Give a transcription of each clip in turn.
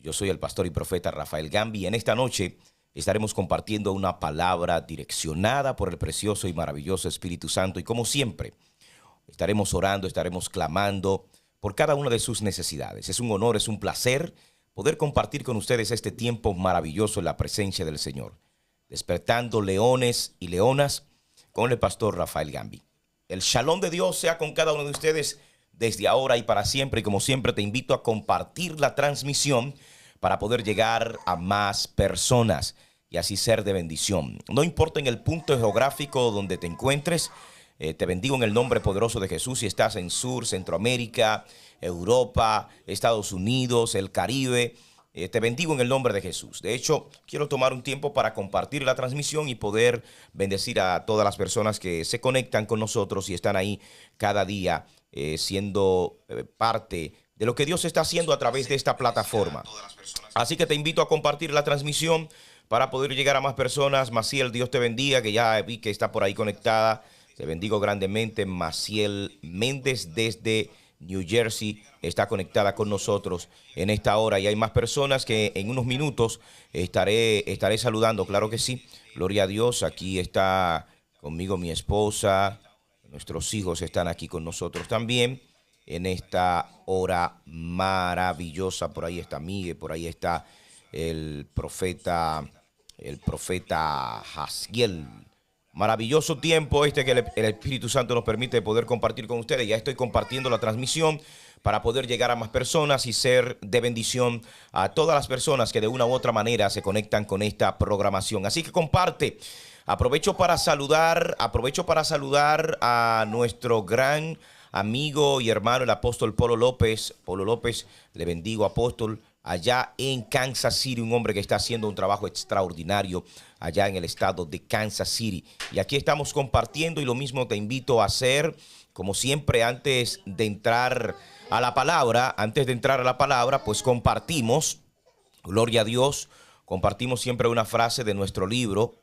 Yo soy el pastor y profeta Rafael Gambi y en esta noche estaremos compartiendo una palabra direccionada por el precioso y maravilloso Espíritu Santo. Y como siempre, estaremos orando, estaremos clamando por cada una de sus necesidades. Es un honor, es un placer poder compartir con ustedes este tiempo maravilloso en la presencia del Señor. Despertando leones y leonas con el pastor Rafael Gambi. El shalom de Dios sea con cada uno de ustedes desde ahora y para siempre. Y como siempre te invito a compartir la transmisión para poder llegar a más personas y así ser de bendición. No importa en el punto geográfico donde te encuentres, te bendigo en el nombre poderoso de Jesús. Si estás en Sur, Centroamérica, Europa, Estados Unidos, el Caribe, te bendigo en el nombre de Jesús. De hecho, quiero tomar un tiempo para compartir la transmisión y poder bendecir a todas las personas que se conectan con nosotros y están ahí cada día siendo parte de lo que Dios está haciendo a través de esta plataforma. Así que te invito a compartir la transmisión para poder llegar a más personas. Maciel, Dios te bendiga, que ya vi que está por ahí conectada. Te bendigo grandemente. Maciel Méndez desde New Jersey está conectada con nosotros en esta hora. Y hay más personas que en unos minutos estaré saludando. Claro que sí. Gloria a Dios. Aquí está conmigo mi esposa. Nuestros hijos están aquí con nosotros también en esta hora maravillosa. Por ahí está Miguel, por ahí está el profeta Jaciel. Maravilloso tiempo que el Espíritu Santo nos permite poder compartir con ustedes. Ya estoy compartiendo la transmisión para poder llegar a más personas y ser de bendición a todas las personas que de una u otra manera se conectan con esta programación. Así que comparte. Aprovecho para saludar a nuestro gran amigo y hermano, el apóstol Polo López. Polo López, le bendigo, apóstol, allá en Kansas City, un hombre que está haciendo un trabajo extraordinario allá en el estado de Kansas City. Y aquí estamos compartiendo y lo mismo te invito a hacer, como siempre, antes de entrar a la palabra, pues compartimos, gloria a Dios, compartimos siempre una frase de nuestro libro,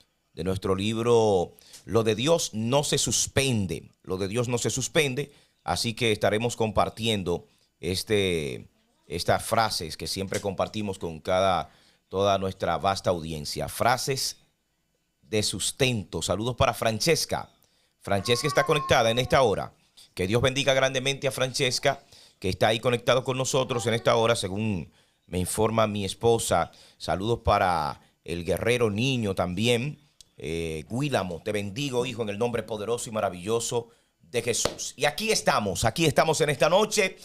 Lo de Dios no se suspende, lo de Dios no se suspende. Así que estaremos compartiendo estas frases que siempre compartimos con toda nuestra vasta audiencia. Frases de sustento. Saludos para Francesca. Francesca está conectada en esta hora. Que Dios bendiga grandemente a Francesca, que está ahí conectado con nosotros en esta hora, según me informa mi esposa. Saludos para el guerrero niño también. Guílamo, te bendigo, hijo, en el nombre poderoso y maravilloso de Jesús. Y aquí estamos en esta noche,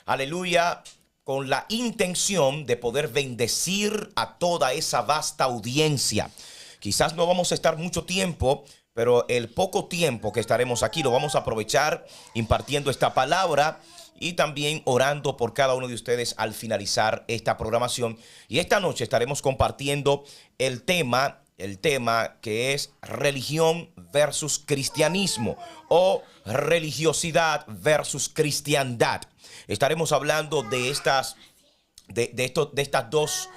aleluya, con la intención de poder bendecir a toda esa vasta audiencia. Quizás no vamos a estar mucho tiempo, pero el poco tiempo que estaremos aquí lo vamos a aprovechar impartiendo esta palabra y también orando por cada uno de ustedes al finalizar esta programación. Y esta noche estaremos compartiendo el tema que es religión versus cristianismo o religiosidad versus cristiandad. Estaremos hablando de estas dos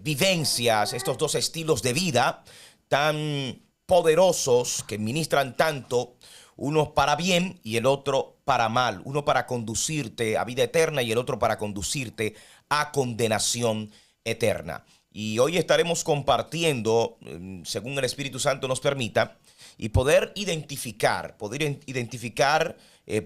vivencias, estos dos estilos de vida tan poderosos que ministran tanto, uno para bien y el otro para mal, uno para conducirte a vida eterna y el otro para conducirte a condenación eterna. Y hoy estaremos compartiendo, según el Espíritu Santo nos permita, y poder identificar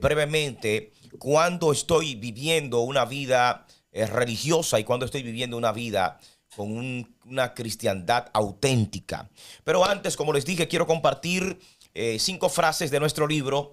brevemente cuando estoy viviendo una vida religiosa y cuando estoy viviendo una vida con una cristiandad auténtica. Pero antes, como les dije, quiero compartir 5 frases de nuestro libro,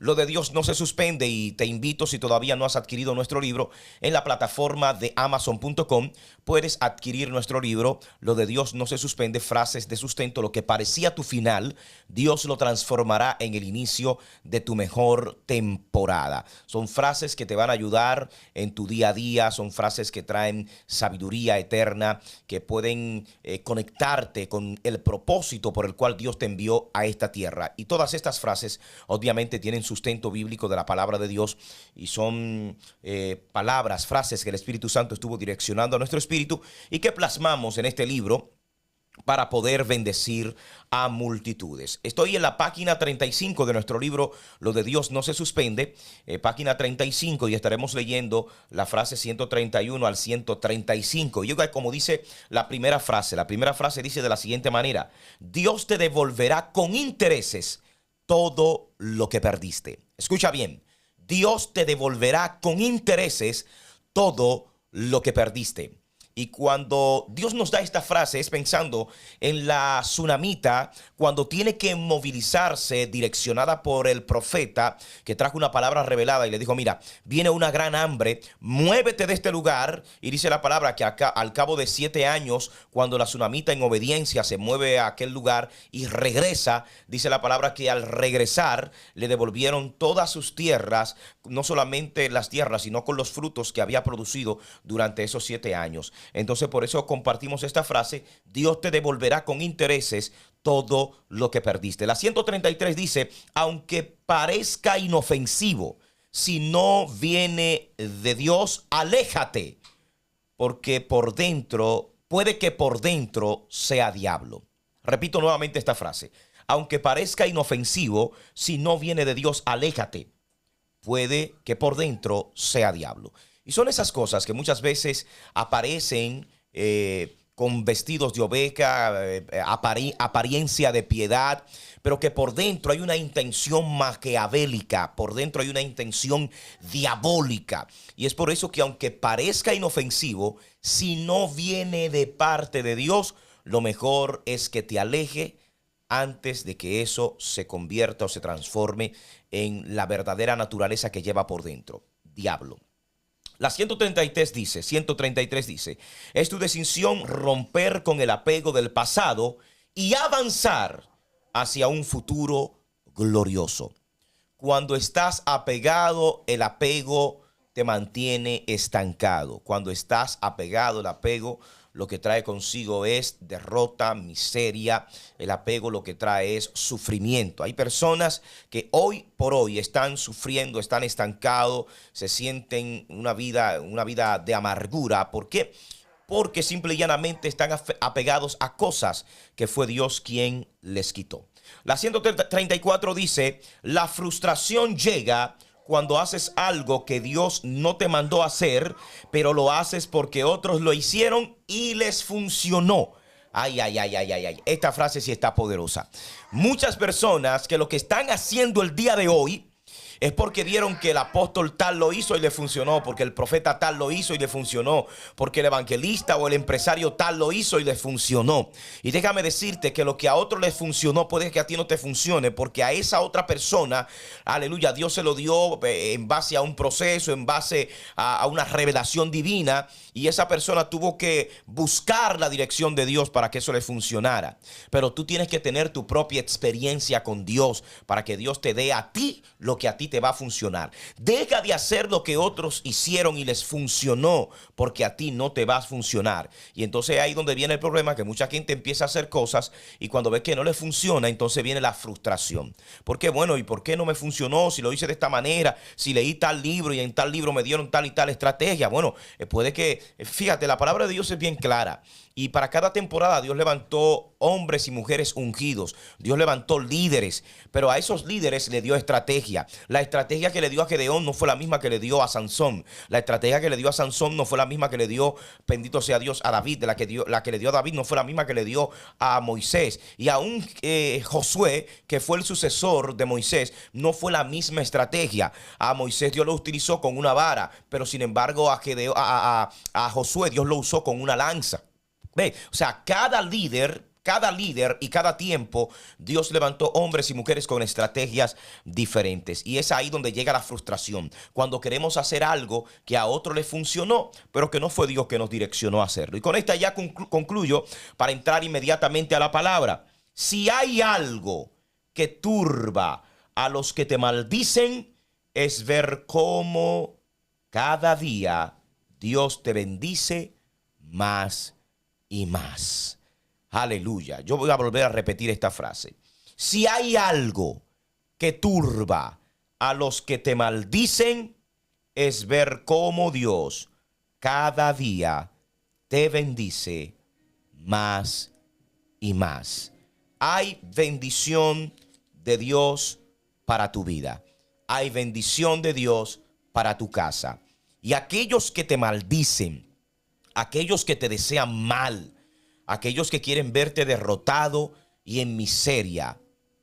Lo de Dios no se suspende, y te invito, si todavía no has adquirido nuestro libro, en la plataforma de Amazon.com puedes adquirir nuestro libro, Lo de Dios no se suspende, frases de sustento. Lo que parecía tu final, Dios lo transformará en el inicio de tu mejor temporada. Son frases que te van a ayudar en tu día a día, son frases que traen sabiduría eterna, que pueden conectarte con el propósito por el cual Dios te envió a esta tierra. Y todas estas frases obviamente tienen sustento bíblico de la palabra de Dios y son frases que el Espíritu Santo estuvo direccionando a nuestro espíritu y que plasmamos en este libro para poder bendecir a multitudes. Estoy en la página 35 de nuestro libro Lo de Dios no se suspende, página 35, y estaremos leyendo la frase 131 al 135. Y oiga, como dice la primera frase dice de la siguiente manera: Dios te devolverá con intereses todo lo que perdiste. Escucha bien, Dios te devolverá con intereses todo lo que perdiste. Y cuando Dios nos da esta frase es pensando en la tsunamita cuando tiene que movilizarse, direccionada por el profeta que trajo una palabra revelada y le dijo: mira, viene una gran hambre, muévete de este lugar. Y dice la palabra que acá, al cabo de 7 años, cuando la tsunamita en obediencia se mueve a aquel lugar y regresa, dice la palabra que al regresar le devolvieron todas sus tierras, no solamente las tierras, sino con los frutos que había producido durante esos 7 años. Entonces, por eso compartimos esta frase: Dios te devolverá con intereses todo lo que perdiste. La 133 dice: aunque parezca inofensivo, si no viene de Dios, aléjate, porque por dentro, puede que por dentro sea diablo. Repito nuevamente esta frase: aunque parezca inofensivo, si no viene de Dios, aléjate, puede que por dentro sea diablo. Y son esas cosas que muchas veces aparecen con vestidos de oveja, apariencia de piedad, pero que por dentro hay una intención maquiavélica, por dentro hay una intención diabólica. Y es por eso que aunque parezca inofensivo, si no viene de parte de Dios, lo mejor es que te aleje antes de que eso se convierta o se transforme en la verdadera naturaleza que lleva por dentro, diablo. La 133 dice: es tu decisión romper con el apego del pasado y avanzar hacia un futuro glorioso. Cuando estás apegado, el apego te mantiene estancado. Cuando estás apegado, el apego lo que trae consigo es derrota, miseria. El apego lo que trae es sufrimiento. Hay personas que hoy por hoy están sufriendo, están estancados, se sienten una vida de amargura. ¿Por qué? Porque simple y llanamente están apegados a cosas que fue Dios quien les quitó. La 134 dice: la frustración llega cuando haces algo que Dios no te mandó a hacer, pero lo haces porque otros lo hicieron y les funcionó. Ay, ay, ay, ay, ay, ay. Esta frase sí está poderosa. Muchas personas que lo que están haciendo el día de hoy es porque vieron que el apóstol tal lo hizo y le funcionó, porque el profeta tal lo hizo y le funcionó, porque el evangelista o el empresario tal lo hizo y le funcionó. Y déjame decirte que lo que a otro le funcionó puede que a ti no te funcione, porque a esa otra persona, aleluya, Dios se lo dio en base a un proceso, en base a una revelación divina, y esa persona tuvo que buscar la dirección de Dios para que eso le funcionara. Pero tú tienes que tener tu propia experiencia con Dios para que Dios te dé a ti lo que a ti te va a funcionar. Deja de hacer lo que otros hicieron y les funcionó, porque a ti no te va a funcionar. Y entonces ahí donde viene el problema, que mucha gente empieza a hacer cosas y cuando ve que no le funciona, entonces viene la frustración. ¿Por qué? Bueno, ¿y por qué no me funcionó? Si lo hice de esta manera, si leí tal libro y en tal libro me dieron tal y tal estrategia. Bueno, puede que, fíjate, la palabra de Dios es bien clara. Y para cada temporada Dios levantó hombres y mujeres ungidos. Dios levantó líderes, pero a esos líderes le dio estrategia. La estrategia que le dio a Gedeón no fue la misma que le dio a Sansón. La estrategia que le dio a Sansón no fue la misma que le dio, bendito sea Dios, a David. La que le dio a David no fue la misma que le dio a Moisés. Y aún Josué, que fue el sucesor de Moisés, no fue la misma estrategia. A Moisés Dios lo utilizó con una vara, pero sin embargo a Josué Dios lo usó con una lanza. Ve, o sea, cada líder y cada tiempo Dios levantó hombres y mujeres con estrategias diferentes. Y es ahí donde llega la frustración. Cuando queremos hacer algo que a otro le funcionó, pero que no fue Dios que nos direccionó a hacerlo. Y con esta ya concluyo para entrar inmediatamente a la palabra. Si hay algo que turba a los que te maldicen, es ver cómo cada día Dios te bendice más y más. Aleluya. Yo voy a volver a repetir esta frase. Si hay algo que turba a los que te maldicen, es ver cómo Dios cada día te bendice más y más. Hay bendición de Dios para tu vida. Hay bendición de Dios para tu casa. Y aquellos que te maldicen, aquellos que te desean mal, aquellos que quieren verte derrotado y en miseria,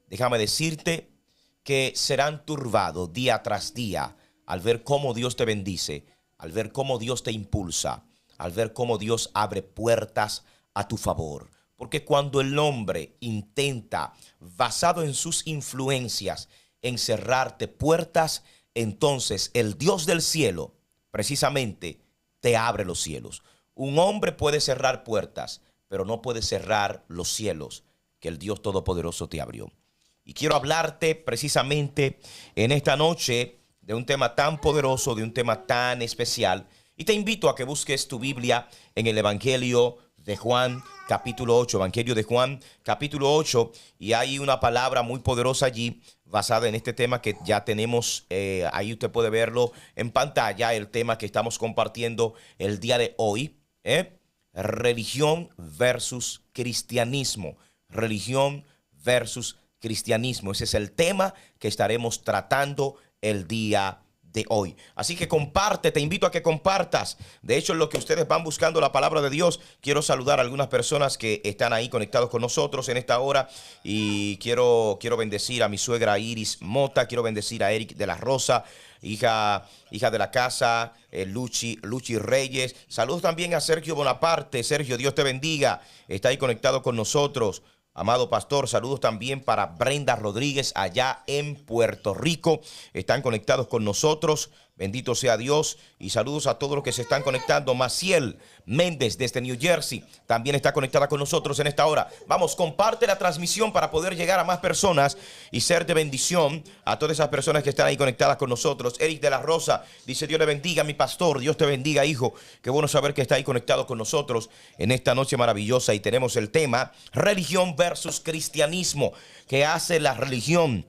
déjame decirte que serán turbados día tras día al ver cómo Dios te bendice, al ver cómo Dios te impulsa, al ver cómo Dios abre puertas a tu favor. Porque cuando el hombre intenta, basado en sus influencias, encerrarte puertas, entonces el Dios del cielo precisamente te abre los cielos. Un hombre puede cerrar puertas, pero no puede cerrar los cielos que el Dios Todopoderoso te abrió. Y quiero hablarte precisamente en esta noche de un tema tan poderoso, de un tema tan especial. Y te invito a que busques tu Biblia en el Evangelio de Juan, capítulo 8, Evangelio de Juan, capítulo 8, y hay una palabra muy poderosa allí basada en este tema que ya tenemos, ahí usted puede verlo en pantalla, el tema que estamos compartiendo el día de hoy, religión versus cristianismo, religión versus cristianismo. Ese es el tema que estaremos tratando el día de hoy. Así que comparte, te invito a que compartas. De hecho, en lo que ustedes van buscando la palabra de Dios, quiero saludar a algunas personas que están ahí conectados con nosotros en esta hora. Y quiero bendecir a mi suegra Iris Mota, quiero bendecir a Eric de la Rosa, hija de la casa, Luchi Reyes. Saludos también a Sergio Bonaparte. Sergio, Dios te bendiga. Está ahí conectado con nosotros. Amado pastor, saludos también para Brenda Rodríguez allá en Puerto Rico. Están conectados con nosotros. Bendito sea Dios. Y saludos a todos los que se están conectando. Maciel Méndez desde New Jersey también está conectada con nosotros en esta hora. Vamos, comparte la transmisión para poder llegar a más personas y ser de bendición a todas esas personas que están ahí conectadas con nosotros. Eric de la Rosa dice: Dios le bendiga, mi pastor. Dios te bendiga, hijo. Qué bueno saber que está ahí conectado con nosotros en esta noche maravillosa. Y tenemos el tema religión versus cristianismo. ¿Qué hace la religión?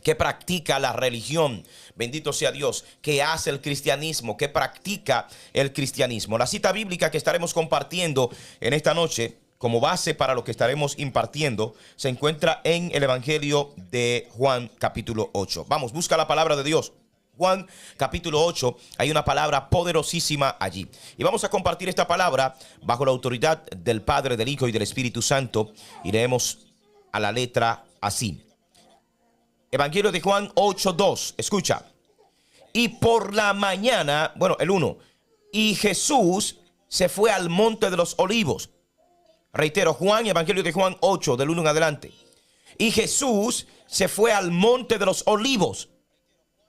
¿Qué practica la religión? Bendito sea Dios. ¿Qué hace el cristianismo? ¿Qué practica el cristianismo? La cita bíblica que estaremos compartiendo en esta noche como base para lo que estaremos impartiendo se encuentra en el Evangelio de Juan capítulo 8. Vamos, busca la palabra de Dios. Juan capítulo 8, hay una palabra poderosísima allí. Y vamos a compartir esta palabra bajo la autoridad del Padre, del Hijo y del Espíritu Santo. Y leemos a la letra así. Evangelio de Juan 8:2, escucha. Y por la mañana, bueno, el 1. Y Jesús se fue al monte de los olivos. Reitero, Juan, Evangelio de Juan 8, del 1 en adelante. Y Jesús se fue al monte de los olivos.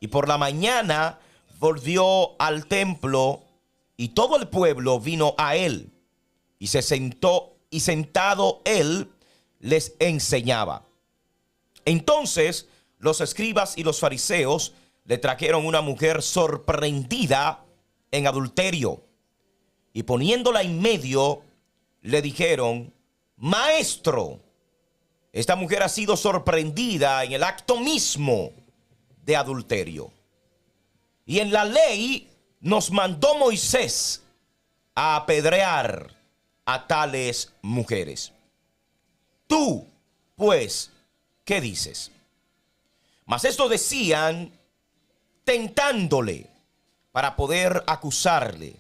Y por la mañana volvió al templo y todo el pueblo vino a él. Y se sentó y sentado él les enseñaba. Entonces los escribas y los fariseos le trajeron una mujer sorprendida en adulterio. Y poniéndola en medio, le dijeron: Maestro, esta mujer ha sido sorprendida en el acto mismo de adulterio. Y en la ley nos mandó Moisés a apedrear a tales mujeres. Tú, pues, ¿qué dices? Mas esto decían tentándole para poder acusarle.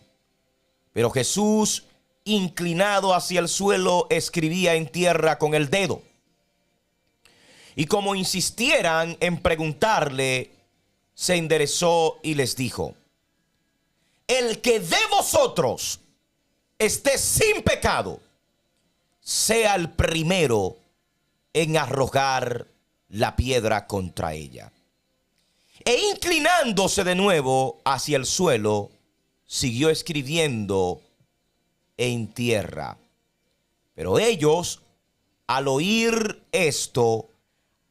Pero Jesús, inclinado hacia el suelo, escribía en tierra con el dedo. Y como insistieran en preguntarle, se enderezó y les dijo: el que de vosotros esté sin pecado, sea el primero en arrojar la piedra contra ella. E inclinándose de nuevo hacia el suelo, siguió escribiendo en tierra. Pero ellos, al oír esto,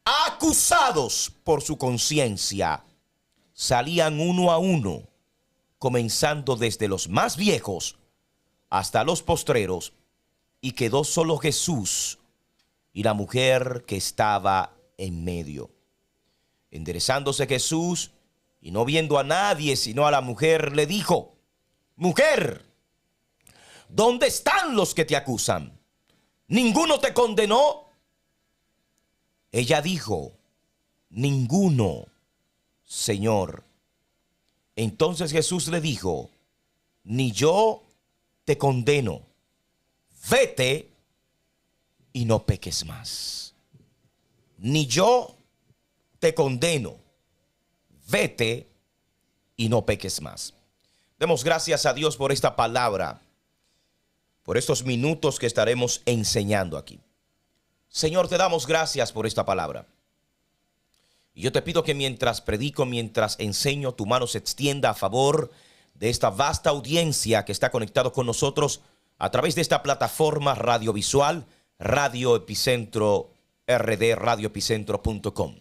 acusados por su conciencia, salían uno a uno, comenzando desde los más viejos hasta los postreros, y quedó solo Jesús y la mujer que estaba en medio. Enderezándose Jesús y no viendo a nadie sino a la mujer, le dijo: Mujer, ¿dónde están los que te acusan? ¿Ninguno te condenó? Ella dijo, ninguno, Señor. Entonces Jesús le dijo, ni yo te condeno. Vete y no peques más. Ni yo te condeno. Vete y no peques más. Demos gracias a Dios por esta palabra, por estos minutos que estaremos enseñando aquí. Señor, te damos gracias por esta palabra. Y yo te pido que mientras predico, mientras enseño, tu mano se extienda a favor de esta vasta audiencia que está conectado con nosotros a través de esta plataforma radiovisual, Radio Epicentro RD, radioepicentro.com.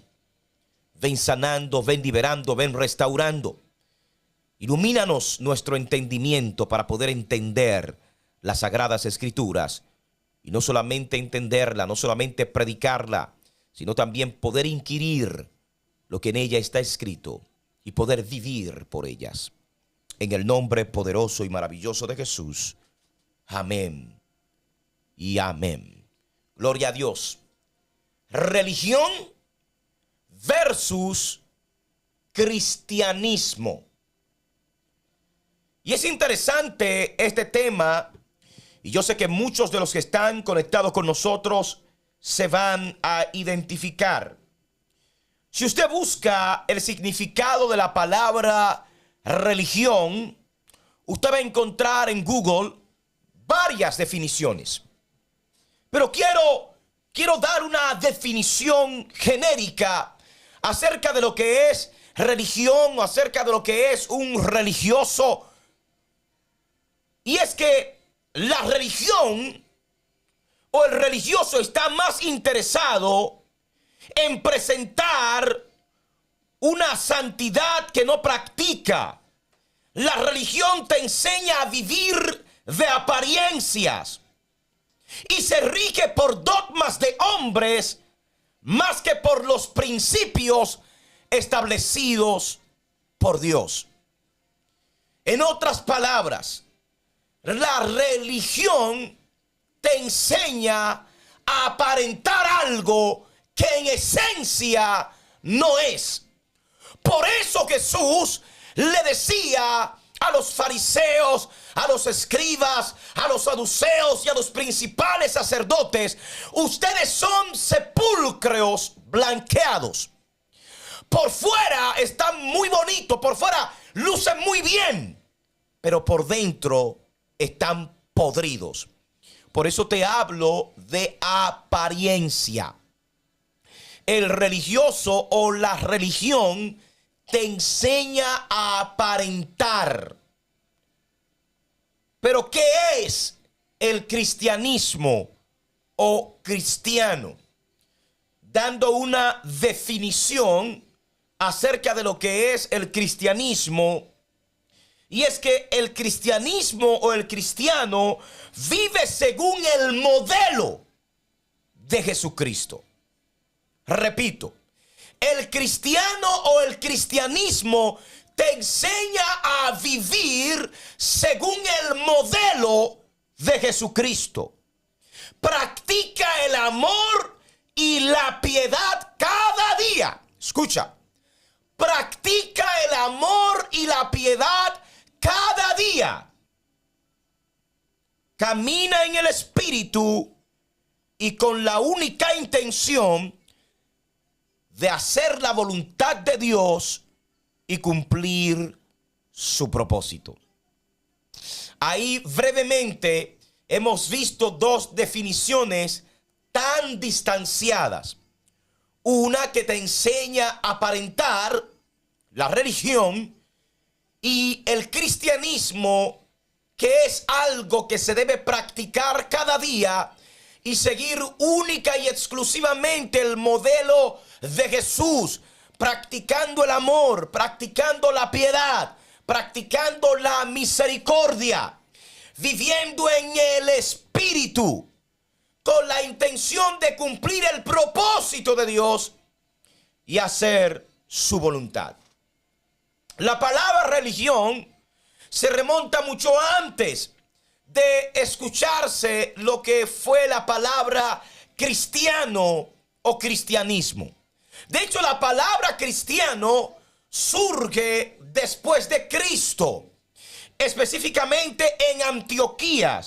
Ven sanando, ven liberando, ven restaurando. Ilumínanos nuestro entendimiento para poder entender las Sagradas Escrituras y no solamente entenderla, no solamente predicarla, sino también poder inquirir lo que en ella está escrito y poder vivir por ellas. En el nombre poderoso y maravilloso de Jesús. Amén y amén. Gloria a Dios. Religión versus cristianismo. Y es interesante este tema, y yo sé que muchos de los que están conectados con nosotros se van a identificar. Si usted busca el significado de la palabra religión, usted va a encontrar en Google varias definiciones. Pero quiero dar una definición genérica acerca de lo que es religión o acerca de lo que es un religioso. Y es que la religión o el religioso está más interesado en presentar una santidad que no practica. La religión te enseña a vivir de apariencias y se rige por dogmas de hombres más que por los principios establecidos por Dios. En otras palabras, la religión te enseña a aparentar algo que en esencia no es. Por eso Jesús le decía a los fariseos, a los escribas, a los saduceos y a los principales sacerdotes: ustedes son sepulcros blanqueados. Por fuera están muy bonitos, por fuera lucen muy bien, pero por dentro están podridos. Por eso te hablo de apariencia. El religioso o la religión te enseña a aparentar. Pero ¿qué es el cristianismo o cristiano? Dando una definición acerca de lo que es el cristianismo, y es que el cristianismo o el cristiano vive según el modelo de Jesucristo. Repito, el cristiano o el cristianismo te enseña a vivir según el modelo de Jesucristo. Practica el amor y la piedad cada día. Escucha, practica el amor y la piedad cada día. Camina en el Espíritu y con la única intención de hacer la voluntad de Dios y cumplir su propósito. Ahí brevemente hemos visto dos definiciones tan distanciadas. Una que te enseña a aparentar, la religión, y el cristianismo, que es algo que se debe practicar cada día y seguir única y exclusivamente el modelo de Jesús, practicando el amor, practicando la piedad, practicando la misericordia, viviendo en el Espíritu, con la intención de cumplir el propósito de Dios y hacer su voluntad. La palabra religión se remonta mucho antes de escucharse lo que fue la palabra cristiano o cristianismo. De hecho, la palabra cristiano surge después de Cristo, específicamente en Antioquía.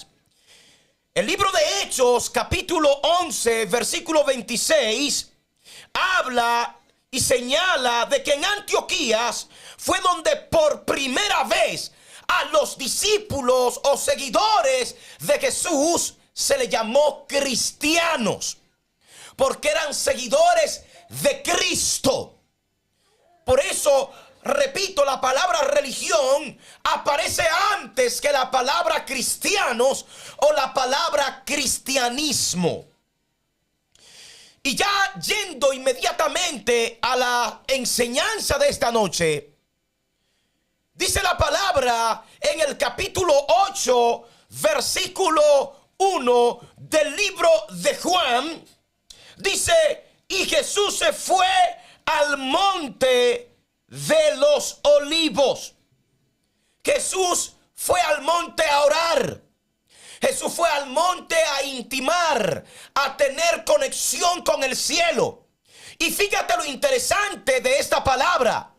El libro de Hechos, capítulo 11, versículo 26, habla y señala de que en Antioquía fue donde por primera vez a los discípulos o seguidores de Jesús se le llamó cristianos, porque eran seguidores de Cristo. Por eso, repito, la palabra religión aparece antes que la palabra cristianos o la palabra cristianismo. Y ya yendo inmediatamente a la enseñanza de esta noche, dice la palabra en el capítulo 8, versículo 1 del libro de Juan, dice: y Jesús se fue al monte de los olivos. Jesús fue al monte a orar. Jesús fue al monte a intimar, a tener conexión con el cielo. Y fíjate lo interesante de esta palabra,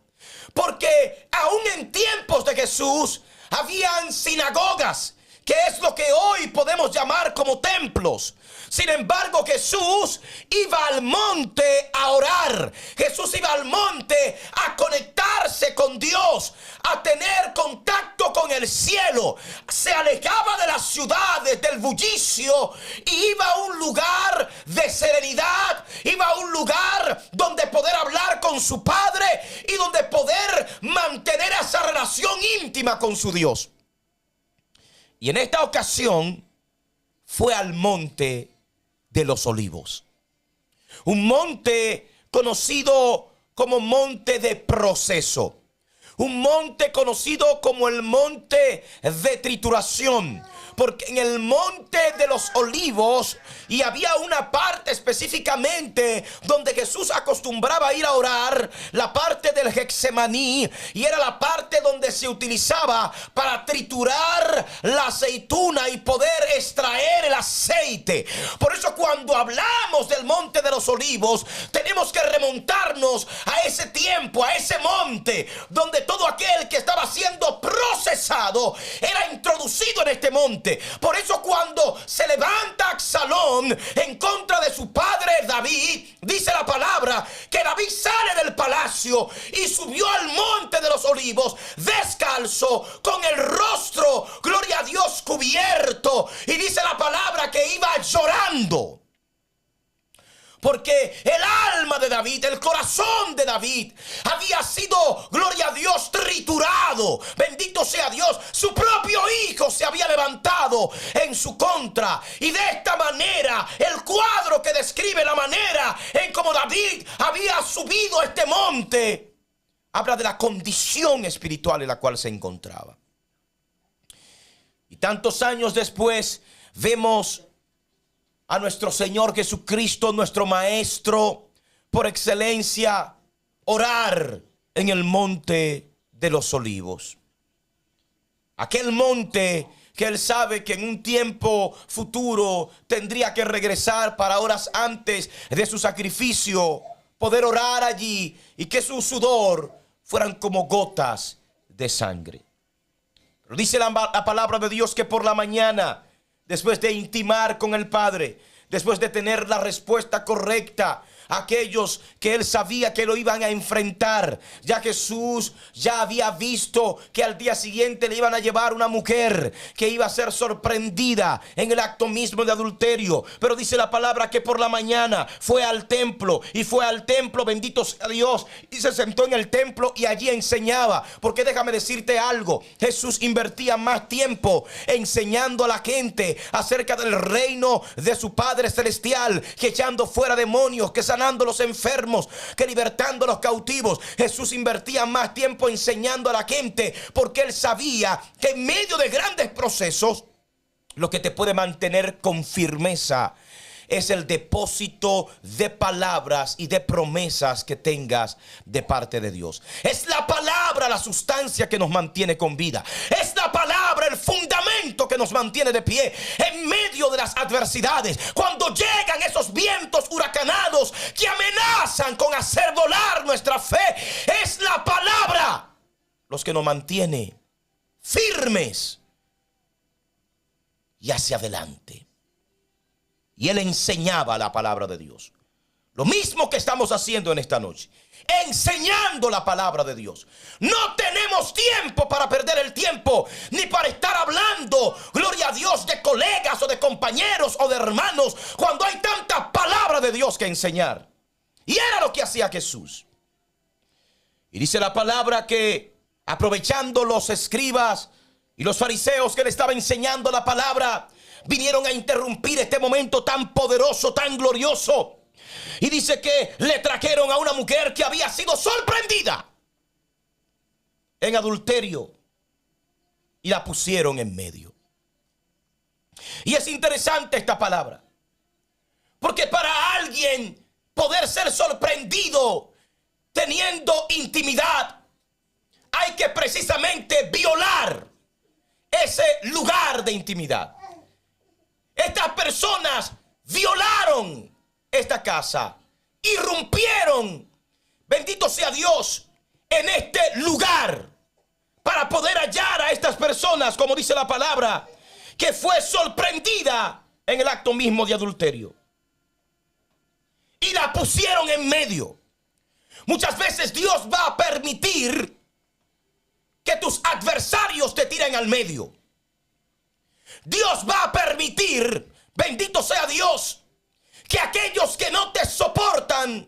porque aún en tiempos de Jesús habían sinagogas, que es lo que hoy podemos llamar como templos. Sin embargo, Jesús iba al monte a orar. Jesús iba al monte a conectarse con Dios, a tener contacto con el cielo. Se alejaba de las ciudades, del bullicio, y iba a un lugar de serenidad. Iba a un lugar donde poder hablar con su Padre y donde poder mantener esa relación íntima con su Dios. Y en esta ocasión fue al monte de los olivos. Un monte conocido como monte de proceso. Un monte conocido como el monte de trituración. Porque en el monte de los olivos, y había una parte específicamente donde Jesús acostumbraba a ir a orar, la parte del Getsemaní, y era la parte donde se utilizaba para triturar la aceituna y poder extraer el aceite. Por eso cuando hablamos del monte de los olivos, tenemos que remontarnos a ese tiempo, a ese monte donde todo aquel que estaba siendo procesado era introducido en este monte. Por eso cuando se levanta Absalón en contra de su padre David, dice la palabra que David sale del palacio y subió al monte de los olivos descalzo, con el rostro, gloria a Dios, cubierto, y dice la palabra que iba llorando. Porque el alma de David, el corazón de David había sido, gloria a Dios, triturado. Bendito sea Dios. Su propio hijo se había levantado en su contra. Y de esta manera, el cuadro que describe la manera en cómo David había subido a este monte, habla de la condición espiritual en la cual se encontraba. Y tantos años después vemos a nuestro Señor Jesucristo, nuestro Maestro por excelencia, orar en el monte de los olivos. Aquel monte que Él sabe que en un tiempo futuro tendría que regresar para horas antes de su sacrificio, poder orar allí y que su sudor fueran como gotas de sangre. Pero dice la palabra de Dios que por la mañana, después de intimar con el Padre, después de tener la respuesta correcta, aquellos que él sabía que lo iban a enfrentar, ya Jesús ya había visto que al día siguiente le iban a llevar una mujer que iba a ser sorprendida en el acto mismo de adulterio. Pero dice la palabra que por la mañana fue al templo, y fue al templo, bendito sea Dios, y se sentó en el templo y allí enseñaba. Porque déjame decirte algo, Jesús invertía más tiempo enseñando a la gente acerca del reino de su Padre Celestial, que echando fuera demonios, que sanando los enfermos, que libertando a los cautivos. Jesús invertía más tiempo enseñando a la gente, porque él sabía que en medio de grandes procesos, lo que te puede mantener con firmeza es el depósito de palabras y de promesas que tengas de parte de Dios. Es la palabra la sustancia que nos mantiene con vida. Es la palabra el fundamento fundamento que nos mantiene de pie en medio de las adversidades. Cuando llegan esos vientos huracanados que amenazan con hacer volar nuestra fe, es la palabra los que nos mantiene firmes y hacia adelante. Y él enseñaba la palabra de Dios. Lo mismo que estamos haciendo en esta noche, enseñando la palabra de Dios. No tenemos tiempo para perder el tiempo, ni para estar hablando, gloria a Dios, de colegas o de compañeros o de hermanos, cuando hay tanta palabra de Dios que enseñar. Y era lo que hacía Jesús. Y dice la palabra que, aprovechando los escribas y los fariseos que le estaban enseñando la palabra, vinieron a interrumpir este momento tan poderoso, tan glorioso. Y dice que le trajeron a una mujer que había sido sorprendida en adulterio y la pusieron en medio. Y es interesante esta palabra, porque para alguien poder ser sorprendido teniendo intimidad, hay que precisamente violar ese lugar de intimidad. Estas personas violaron esta casa, irrumpieron, bendito sea Dios, en este lugar para poder hallar a estas personas, como dice la palabra, que fue sorprendida en el acto mismo de adulterio. Y la pusieron en medio. Muchas veces Dios va a permitir que tus adversarios te tiren al medio. Dios va a permitir, bendito sea Dios, que aquellos que no te soportan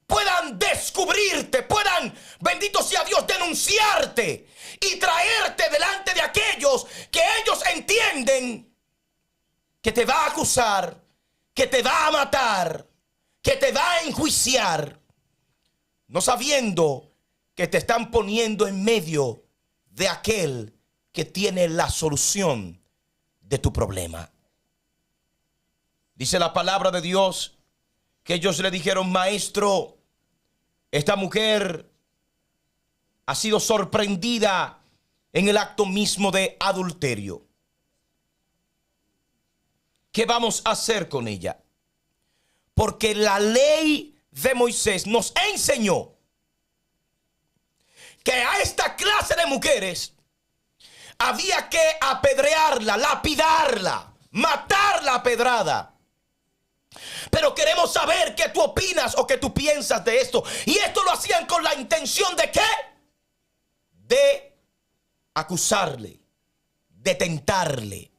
puedan descubrirte, puedan, bendito sea Dios, denunciarte y traerte delante de aquellos que ellos entienden que te va a acusar, que te va a matar, que te va a enjuiciar, no sabiendo que te están poniendo en medio de aquel que tiene la solución de tu problema. Dice la palabra de Dios que ellos le dijeron: maestro, esta mujer ha sido sorprendida en el acto mismo de adulterio. ¿Qué vamos a hacer con ella? Porque la ley de Moisés nos enseñó que a esta clase de mujeres había que apedrearla, lapidarla, matarla a pedrada. Pero queremos saber qué tú opinas o qué tú piensas de esto. Y esto lo hacían con la intención de ¿qué? De acusarle, de tentarle.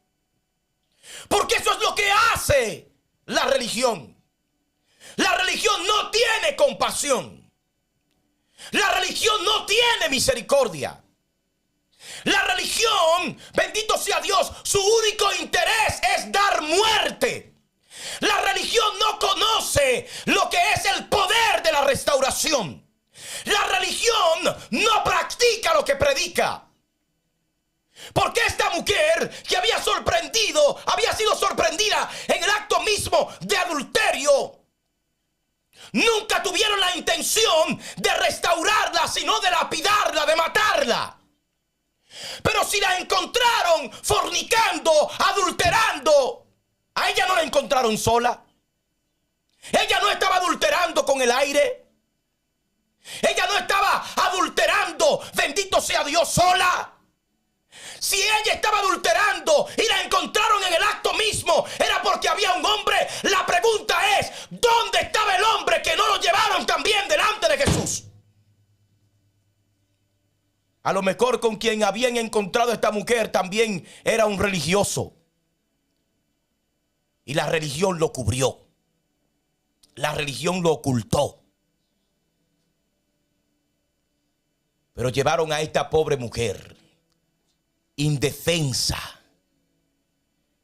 Porque eso es lo que hace la religión. La religión no tiene compasión. La religión no tiene misericordia. La religión, bendito sea Dios, su único interés es dar muerte. La religión no conoce lo que es el poder de la restauración. La religión no practica lo que predica. Porque esta mujer que había sido sorprendida en el acto mismo de adulterio, nunca tuvieron la intención de restaurarla, sino de lapidarla, de matarla. Pero si la encontraron fornicando, adulterando, a ella no la encontraron sola. Ella no estaba adulterando con el aire. Ella no estaba adulterando, bendito sea Dios, sola. Si ella estaba adulterando y la encontraron en el acto mismo, era porque había un hombre. La pregunta es, ¿dónde estaba el hombre que no lo llevaron también delante de Jesús? A lo mejor con quien habían encontrado a esta mujer también era un religioso. Y la religión lo cubrió. La religión lo ocultó. Pero llevaron a esta pobre mujer indefensa,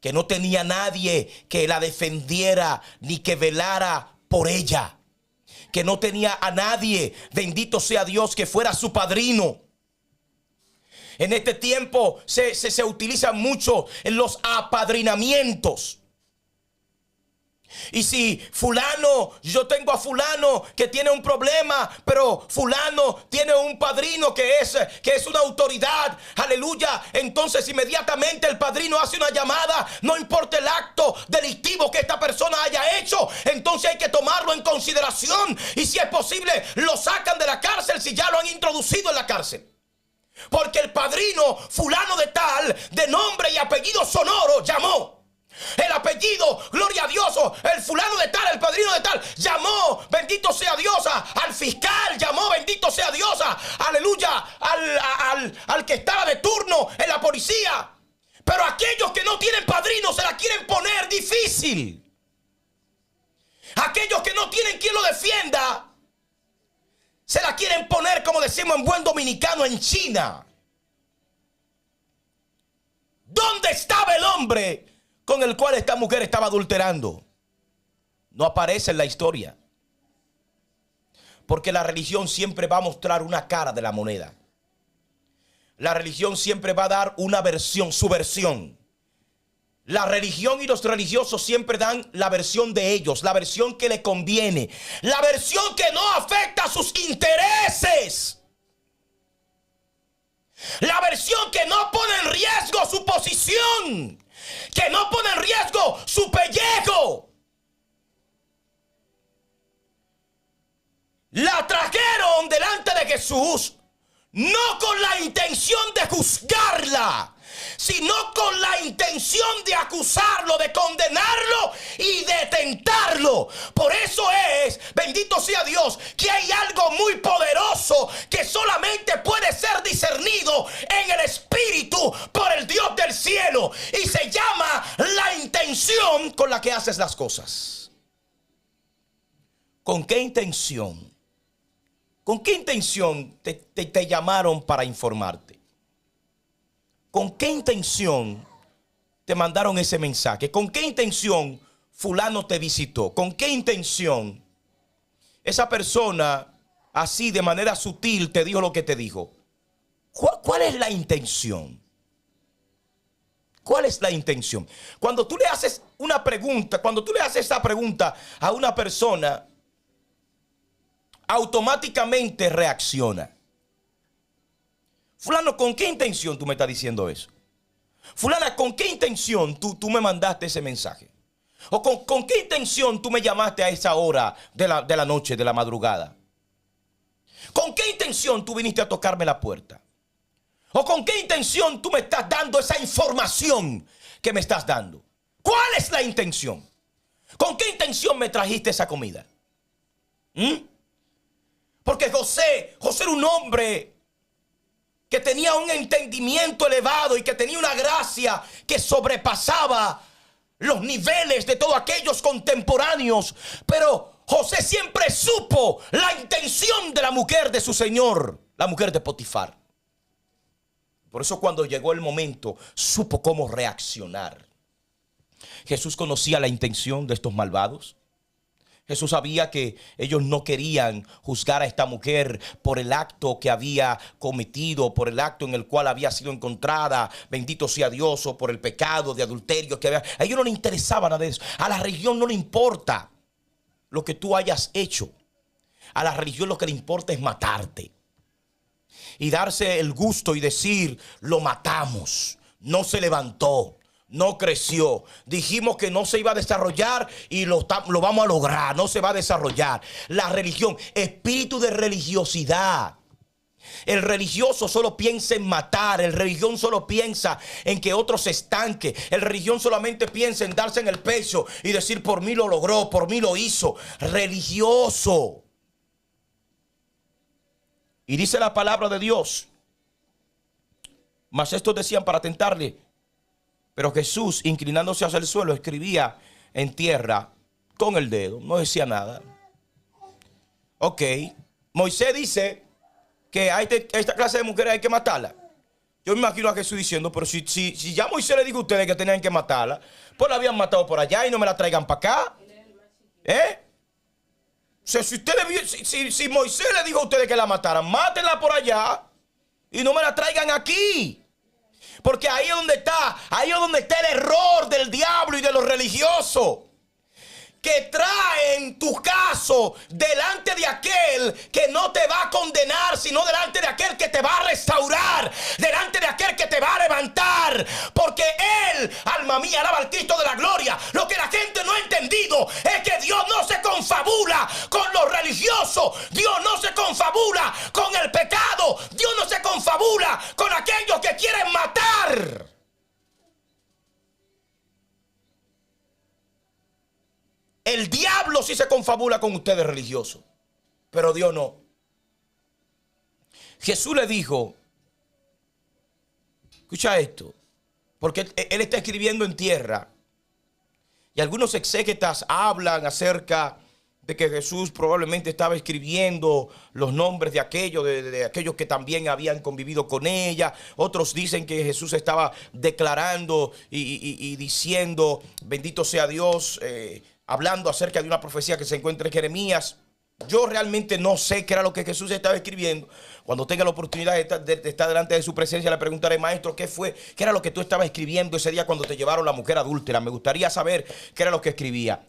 que no tenía nadie que la defendiera ni que velara por ella, que no tenía a nadie, bendito sea Dios, que fuera su padrino. En este tiempo se utilizan mucho en los apadrinamientos. Y si fulano, yo tengo a fulano que tiene un problema, pero fulano tiene un padrino que es una autoridad, aleluya, entonces inmediatamente el padrino hace una llamada, no importa el acto delictivo que esta persona haya hecho, entonces hay que tomarlo en consideración y si es posible lo sacan de la cárcel si ya lo han introducido en la cárcel. Porque el padrino fulano de tal, de nombre y apellido sonoro, llamó. El apellido, gloria a Dios, el fulano de tal, el padrino de tal, llamó, bendito sea Dios, al fiscal, llamó, bendito sea Dios, aleluya, al que estaba de turno en la policía. Pero aquellos que no tienen padrino se la quieren poner difícil. Aquellos que no tienen quien lo defienda, se la quieren poner, como decimos en buen dominicano, en China. ¿Dónde estaba el hombre con el cual esta mujer estaba adulterando? No aparece en la historia. Porque la religión siempre va a mostrar una cara de la moneda. La religión siempre va a dar una versión, su versión. La religión y los religiosos siempre dan la versión de ellos, la versión que le conviene, la versión que no afecta a sus intereses. La versión que no pone en riesgo su posición, que no pone en riesgo su pellejo. La trajeron delante de Jesús, no con la intención de juzgarla, sino con la intención de acusarlo, de condenarlo y de tentarlo. Por eso es, bendito sea Dios, que hay algo muy poderoso que solamente puede ser discernido en el espíritu por el Dios del cielo, y se llama la intención con la que haces las cosas. ¿Con qué intención? ¿Con qué intención te llamaron para informarte? ¿Con qué intención te mandaron ese mensaje? ¿Con qué intención fulano te visitó? ¿Con qué intención esa persona así de manera sutil te dijo lo que te dijo? ¿Cuál es la intención? ¿Cuál es la intención? Cuando tú le haces una pregunta, cuando tú le haces esa pregunta a una persona, automáticamente reacciona. Fulano, ¿con qué intención tú me estás diciendo eso? Fulana, ¿con qué intención tú me mandaste ese mensaje? ¿O con qué intención tú me llamaste a esa hora de la noche, de la madrugada? ¿Con qué intención tú viniste a tocarme la puerta? ¿O con qué intención tú me estás dando esa información que me estás dando? ¿Cuál es la intención? ¿Con qué intención me trajiste esa comida? Porque José era un hombre que tenía un entendimiento elevado y que tenía una gracia que sobrepasaba los niveles de todos aquellos contemporáneos. Pero José siempre supo la intención de la mujer de su señor, la mujer de Potifar. Por eso cuando llegó el momento, supo cómo reaccionar. Jesús conocía la intención de estos malvados. Jesús sabía que ellos no querían juzgar a esta mujer por el acto que había cometido, por el acto en el cual había sido encontrada, bendito sea Dios, o por el pecado de adulterio que había. A ellos no les interesaba nada de eso. A la religión no le importa lo que tú hayas hecho. A la religión lo que le importa es matarte. Y darse el gusto y decir, lo matamos, no se levantó. No creció. Dijimos que no se iba a desarrollar y lo vamos a lograr. No se va a desarrollar. La religión, espíritu de religiosidad. El religioso solo piensa en matar. El religión solo piensa en que otro se estanque. El religión solamente piensa en darse en el pecho y decir, por mí lo logró, por mí lo hizo. Religioso. Y dice la palabra de Dios. Mas estos decían para tentarle. Pero Jesús, inclinándose hacia el suelo, escribía en tierra con el dedo. No decía nada. Ok. Moisés dice que a esta clase de mujeres hay que matarla. Yo me imagino a Jesús diciendo, pero si ya Moisés le dijo a ustedes que tenían que matarla, pues la habían matado por allá y no me la traigan para acá. O sea, si Moisés le dijo a ustedes que la mataran, mátenla por allá y no me la traigan aquí. Porque ahí es donde está el error del diablo y de los religiosos. que traen tu caso delante de aquel que no te va a condenar, sino delante de aquel que te va a restaurar, delante de aquel que te va a levantar, porque Él, alma mía, alaba al Cristo de la gloria. Lo que la gente no ha entendido es que Dios no se confabula con los religiosos, Dios no se confabula con el pecado, Dios no se confabula con aquellos que quieren matar. El diablo sí se confabula con ustedes religiosos, pero Dios no. Jesús le dijo, escucha esto, porque él está escribiendo en tierra y algunos exégetas hablan acerca de que Jesús probablemente estaba escribiendo los nombres de aquellos, de aquellos que también habían convivido con ella. Otros dicen que Jesús estaba declarando y diciendo, bendito sea Dios, hablando acerca de una profecía que se encuentra en Jeremías. Yo realmente no sé qué era lo que Jesús estaba escribiendo. Cuando tenga la oportunidad de estar delante de su presencia, le preguntaré, maestro, ¿qué fue? ¿Qué era lo que tú estabas escribiendo ese día cuando te llevaron la mujer adúltera? Me gustaría saber qué era lo que escribía.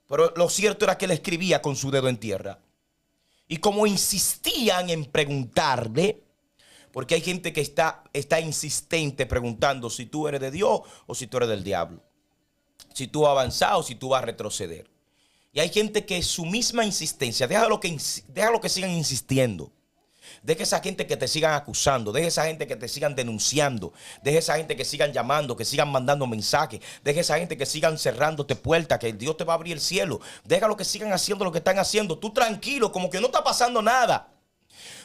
Pero lo cierto era que él escribía con su dedo en tierra. Y como insistían en preguntarle, porque hay gente que está insistente preguntando si tú eres de Dios o si tú eres del diablo, si tú vas a avanzar o si tú vas a retroceder. Y hay gente que su misma insistencia, déjalo que sigan insistiendo. Deja esa gente que te sigan acusando, deja esa gente que te sigan denunciando, deja esa gente que sigan llamando, que sigan mandando mensajes, deja esa gente que sigan cerrándote puertas, que Dios te va a abrir el cielo. Déjalo que sigan haciendo lo que están haciendo. Tú tranquilo, como que no está pasando nada.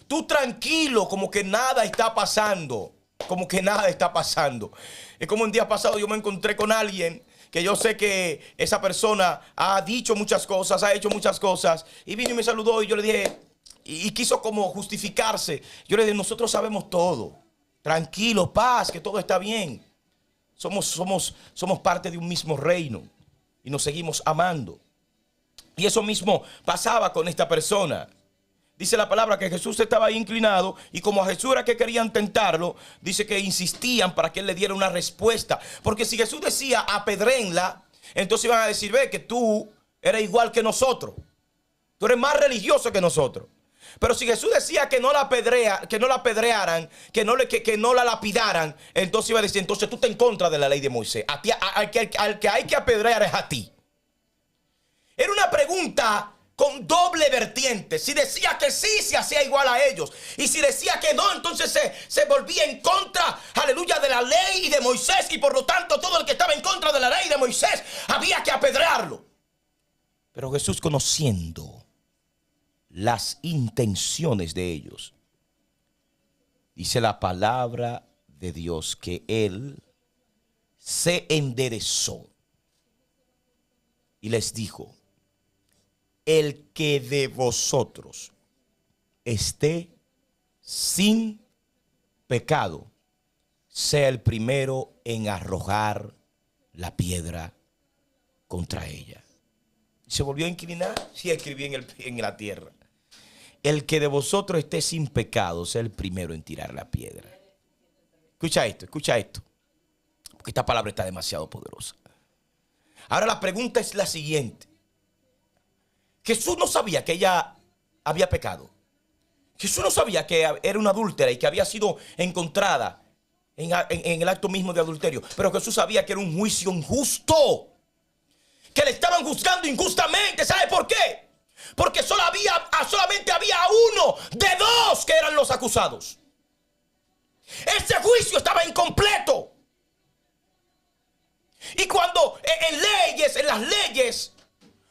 Tú tranquilo, como que nada está pasando. Como que nada está pasando. Es como un día pasado yo me encontré con alguien que yo sé que esa persona ha dicho muchas cosas, ha hecho muchas cosas, y vino y me saludó y yo le dije, y quiso como justificarse. Yo le dije, nosotros sabemos todo. Tranquilo, paz, que todo está bien. Somos parte de un mismo reino y nos seguimos amando. Y eso mismo pasaba con esta persona. Dice la palabra que Jesús estaba ahí inclinado y como a Jesús era que querían tentarlo, dice que insistían para que él le diera una respuesta. Porque si Jesús decía apedréenla, entonces iban a decir, ve que tú eres igual que nosotros. Tú eres más religioso que nosotros. Pero si Jesús decía que no la apedrearan, que no la lapidaran, entonces iba a decir, entonces tú estás en contra de la ley de Moisés. Al que hay que apedrear es a ti. Era una pregunta con doble vertiente. Si decía que sí, se hacía igual a ellos. Y si decía que no, entonces se volvía en contra, aleluya, de la ley y de Moisés. Y por lo tanto, todo el que estaba en contra de la ley y de Moisés, había que apedrearlo. Pero Jesús, conociendo las intenciones de ellos, dice la palabra de Dios que Él se enderezó y les dijo, el que de vosotros esté sin pecado, sea el primero en arrojar la piedra contra ella. Se volvió a inclinar y escribió en la tierra. El que de vosotros esté sin pecado, sea el primero en tirar la piedra. Escucha esto, porque esta palabra está demasiado poderosa. Ahora la pregunta es la siguiente. Jesús no sabía que ella había pecado. Jesús no sabía que era una adúltera y que había sido encontrada en el acto mismo de adulterio. Pero Jesús sabía que era un juicio injusto, que le estaban juzgando injustamente. ¿Sabe por qué? Porque solamente había uno de dos que eran los acusados. Ese juicio estaba incompleto. Y cuando en las leyes,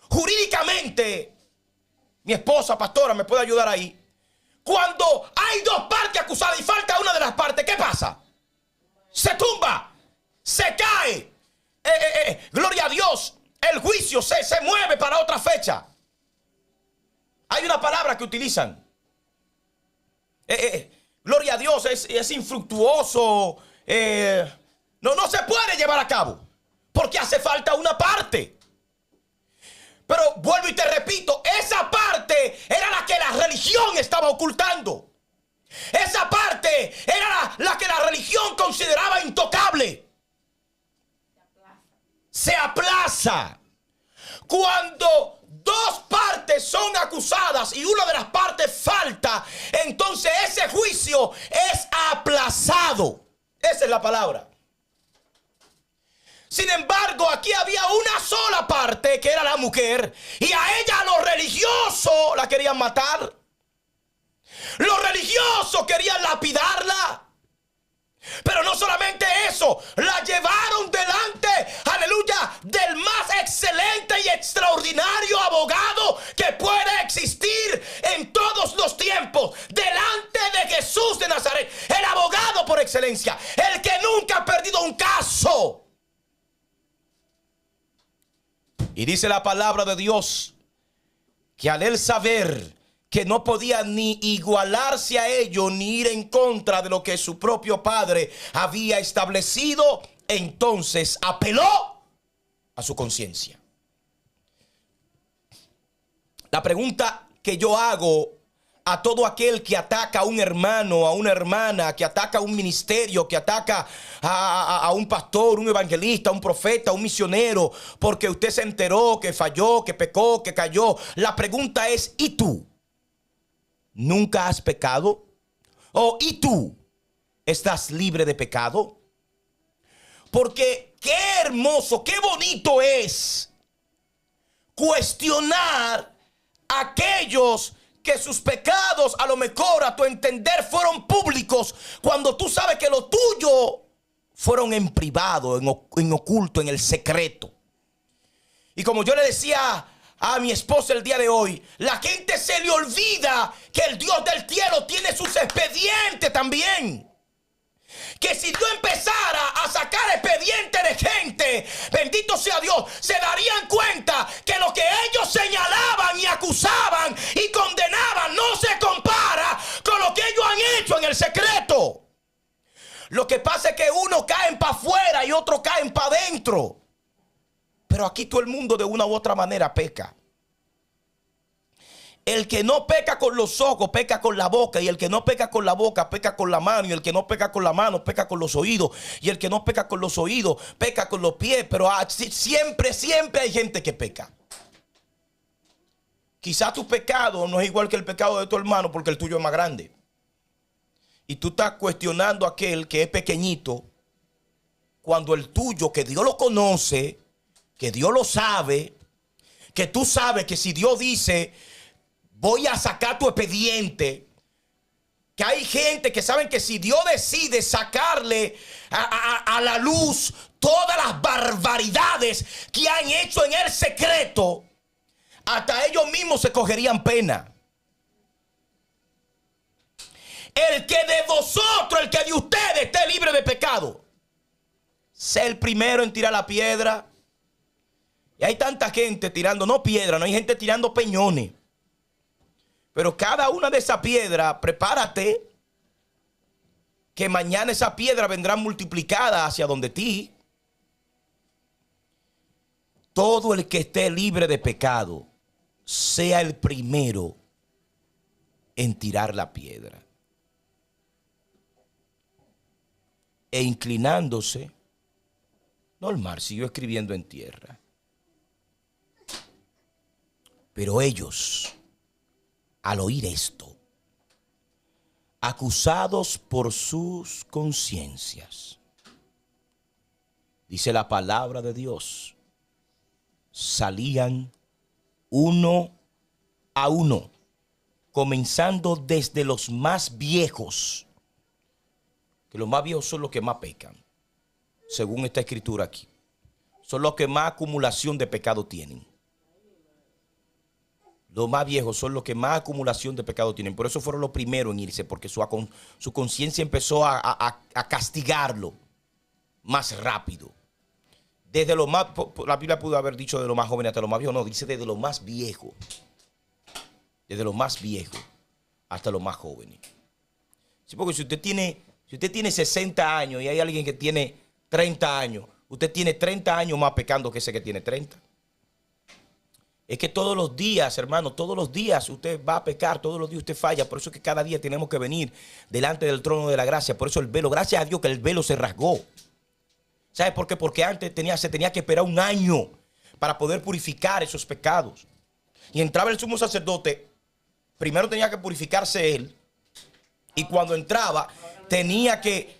jurídicamente, mi esposa, pastora, me puede ayudar ahí. Cuando hay dos partes acusadas y falta una de las partes, ¿qué pasa? Se tumba, se cae. Gloria a Dios, el juicio se mueve para otra fecha. Hay una palabra que utilizan. Gloria a Dios, es infructuoso. No se puede llevar a cabo porque hace falta una parte. Pero vuelvo y te repito, esa parte era la que la religión estaba ocultando. Esa parte era la que la religión consideraba intocable. Se aplaza. Cuando dos partes son acusadas y una de las partes falta, entonces ese juicio es aplazado. Esa es la palabra. Sin embargo, aquí había una sola parte, que era la mujer, y a ella los religiosos la querían matar. Los religiosos querían lapidarla. Pero no solamente eso, la llevaron delante, aleluya, del más excelente y extraordinario abogado que puede existir en todos los tiempos, delante de Jesús de Nazaret, el abogado por excelencia, el que nunca ha perdido un caso. Y dice la palabra de Dios que al él saber que no podía ni igualarse a ello, ni ir en contra de lo que su propio padre había establecido, entonces apeló a su conciencia. La pregunta que yo hago a todo aquel que ataca a un hermano, a una hermana, que ataca a un ministerio, que ataca a un pastor, un evangelista, un profeta, un misionero, porque usted se enteró que falló, que pecó, que cayó. La pregunta es, ¿y tú? ¿Nunca has pecado? ¿O y tú estás libre de pecado? Porque qué hermoso, qué bonito es cuestionar a aquellos que sus pecados, a lo mejor a tu entender, fueron públicos, cuando tú sabes que lo tuyo fueron en privado, en oculto, en el secreto. Y como yo le decía a mi esposa el día de hoy, la gente se le olvida que el Dios del cielo tiene sus expedientes también. Que si yo empezara a sacar expedientes de gente, bendito sea Dios, se darían cuenta que lo que ellos señalaban y acusaban y condenaban no se compara con lo que ellos han hecho en el secreto. Lo que pasa es que unos caen para afuera y otros caen para adentro. Pero aquí todo el mundo de una u otra manera peca. El que no peca con los ojos, peca con la boca. Y el que no peca con la boca, peca con la mano. Y el que no peca con la mano, peca con los oídos. Y el que no peca con los oídos, peca con los pies. Pero siempre hay gente que peca. Quizá tu pecado no es igual que el pecado de tu hermano, porque el tuyo es más grande. Y tú estás cuestionando a aquel que es pequeñito, cuando el tuyo, que Dios lo conoce, que Dios lo sabe, que tú sabes que si Dios dice, voy a sacar tu expediente, que hay gente que saben que si Dios decide sacarle a la luz todas las barbaridades que han hecho en el secreto, hasta ellos mismos se cogerían pena. El que de vosotros, el que de ustedes esté libre de pecado, sea el primero en tirar la piedra. Y hay tanta gente tirando, no piedra, no hay gente tirando peñones. Pero cada una de esas piedras, prepárate, que mañana esa piedra vendrá multiplicada hacia donde ti. Todo el que esté libre de pecado, sea el primero en tirar la piedra. E inclinándose, normal, siguió escribiendo en tierra. Pero ellos, al oír esto, acusados por sus conciencias, dice la palabra de Dios, salían uno a uno, comenzando desde los más viejos, que los más viejos son los que más pecan, según esta escritura aquí. Son los que más acumulación de pecado tienen. Los más viejos son los que más acumulación de pecado tienen. Por eso fueron los primeros en irse, porque su conciencia empezó a castigarlo más rápido. Desde lo más, la Biblia pudo haber dicho de lo más joven hasta lo más viejo. No, dice desde lo más viejo. Desde lo más viejo hasta lo más jóvenes. Sí, porque si usted tiene 60 años y hay alguien que tiene 30 años, usted tiene 30 años más pecando que ese que tiene 30. Es que todos los días, hermano, todos los días usted va a pecar, todos los días usted falla. Por eso es que cada día tenemos que venir delante del trono de la gracia. Por eso el velo, gracias a Dios que el velo se rasgó. ¿Sabe por qué? Porque antes se tenía que esperar un año para poder purificar esos pecados. Y entraba el sumo sacerdote, primero tenía que purificarse él, y cuando entraba tenía que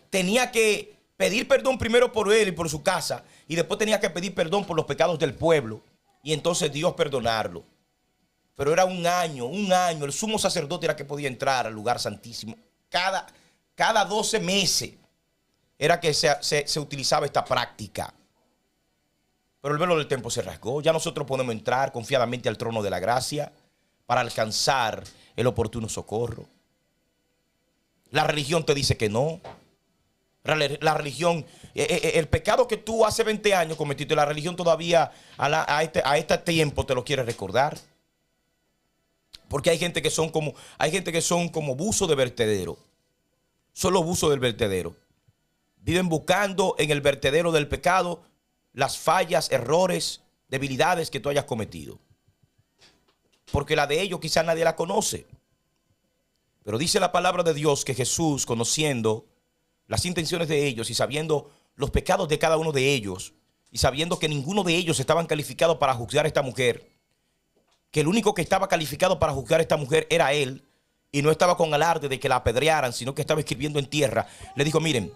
pedir perdón primero por él y por su casa, y después tenía que pedir perdón por los pecados del pueblo, y entonces Dios perdonarlo. Pero era un año, el sumo sacerdote era que podía entrar al lugar santísimo. Cada 12 meses era que se utilizaba esta práctica. Pero el velo del templo se rasgó. Ya nosotros podemos entrar confiadamente al trono de la gracia para alcanzar el oportuno socorro. La religión te dice que no. La religión, el pecado que tú hace 20 años cometiste, la religión todavía a este tiempo te lo quiere recordar. Porque hay gente que son como buzos de vertedero. Solo buzos del vertedero. Viven buscando en el vertedero del pecado las fallas, errores, debilidades que tú hayas cometido. Porque la de ellos quizás nadie la conoce. Pero dice la palabra de Dios que Jesús, conociendo las intenciones de ellos y sabiendo los pecados de cada uno de ellos, y sabiendo que ninguno de ellos estaban calificados para juzgar a esta mujer, que el único que estaba calificado para juzgar a esta mujer era él, y no estaba con alarde de que la apedrearan, sino que estaba escribiendo en tierra, le dijo: miren,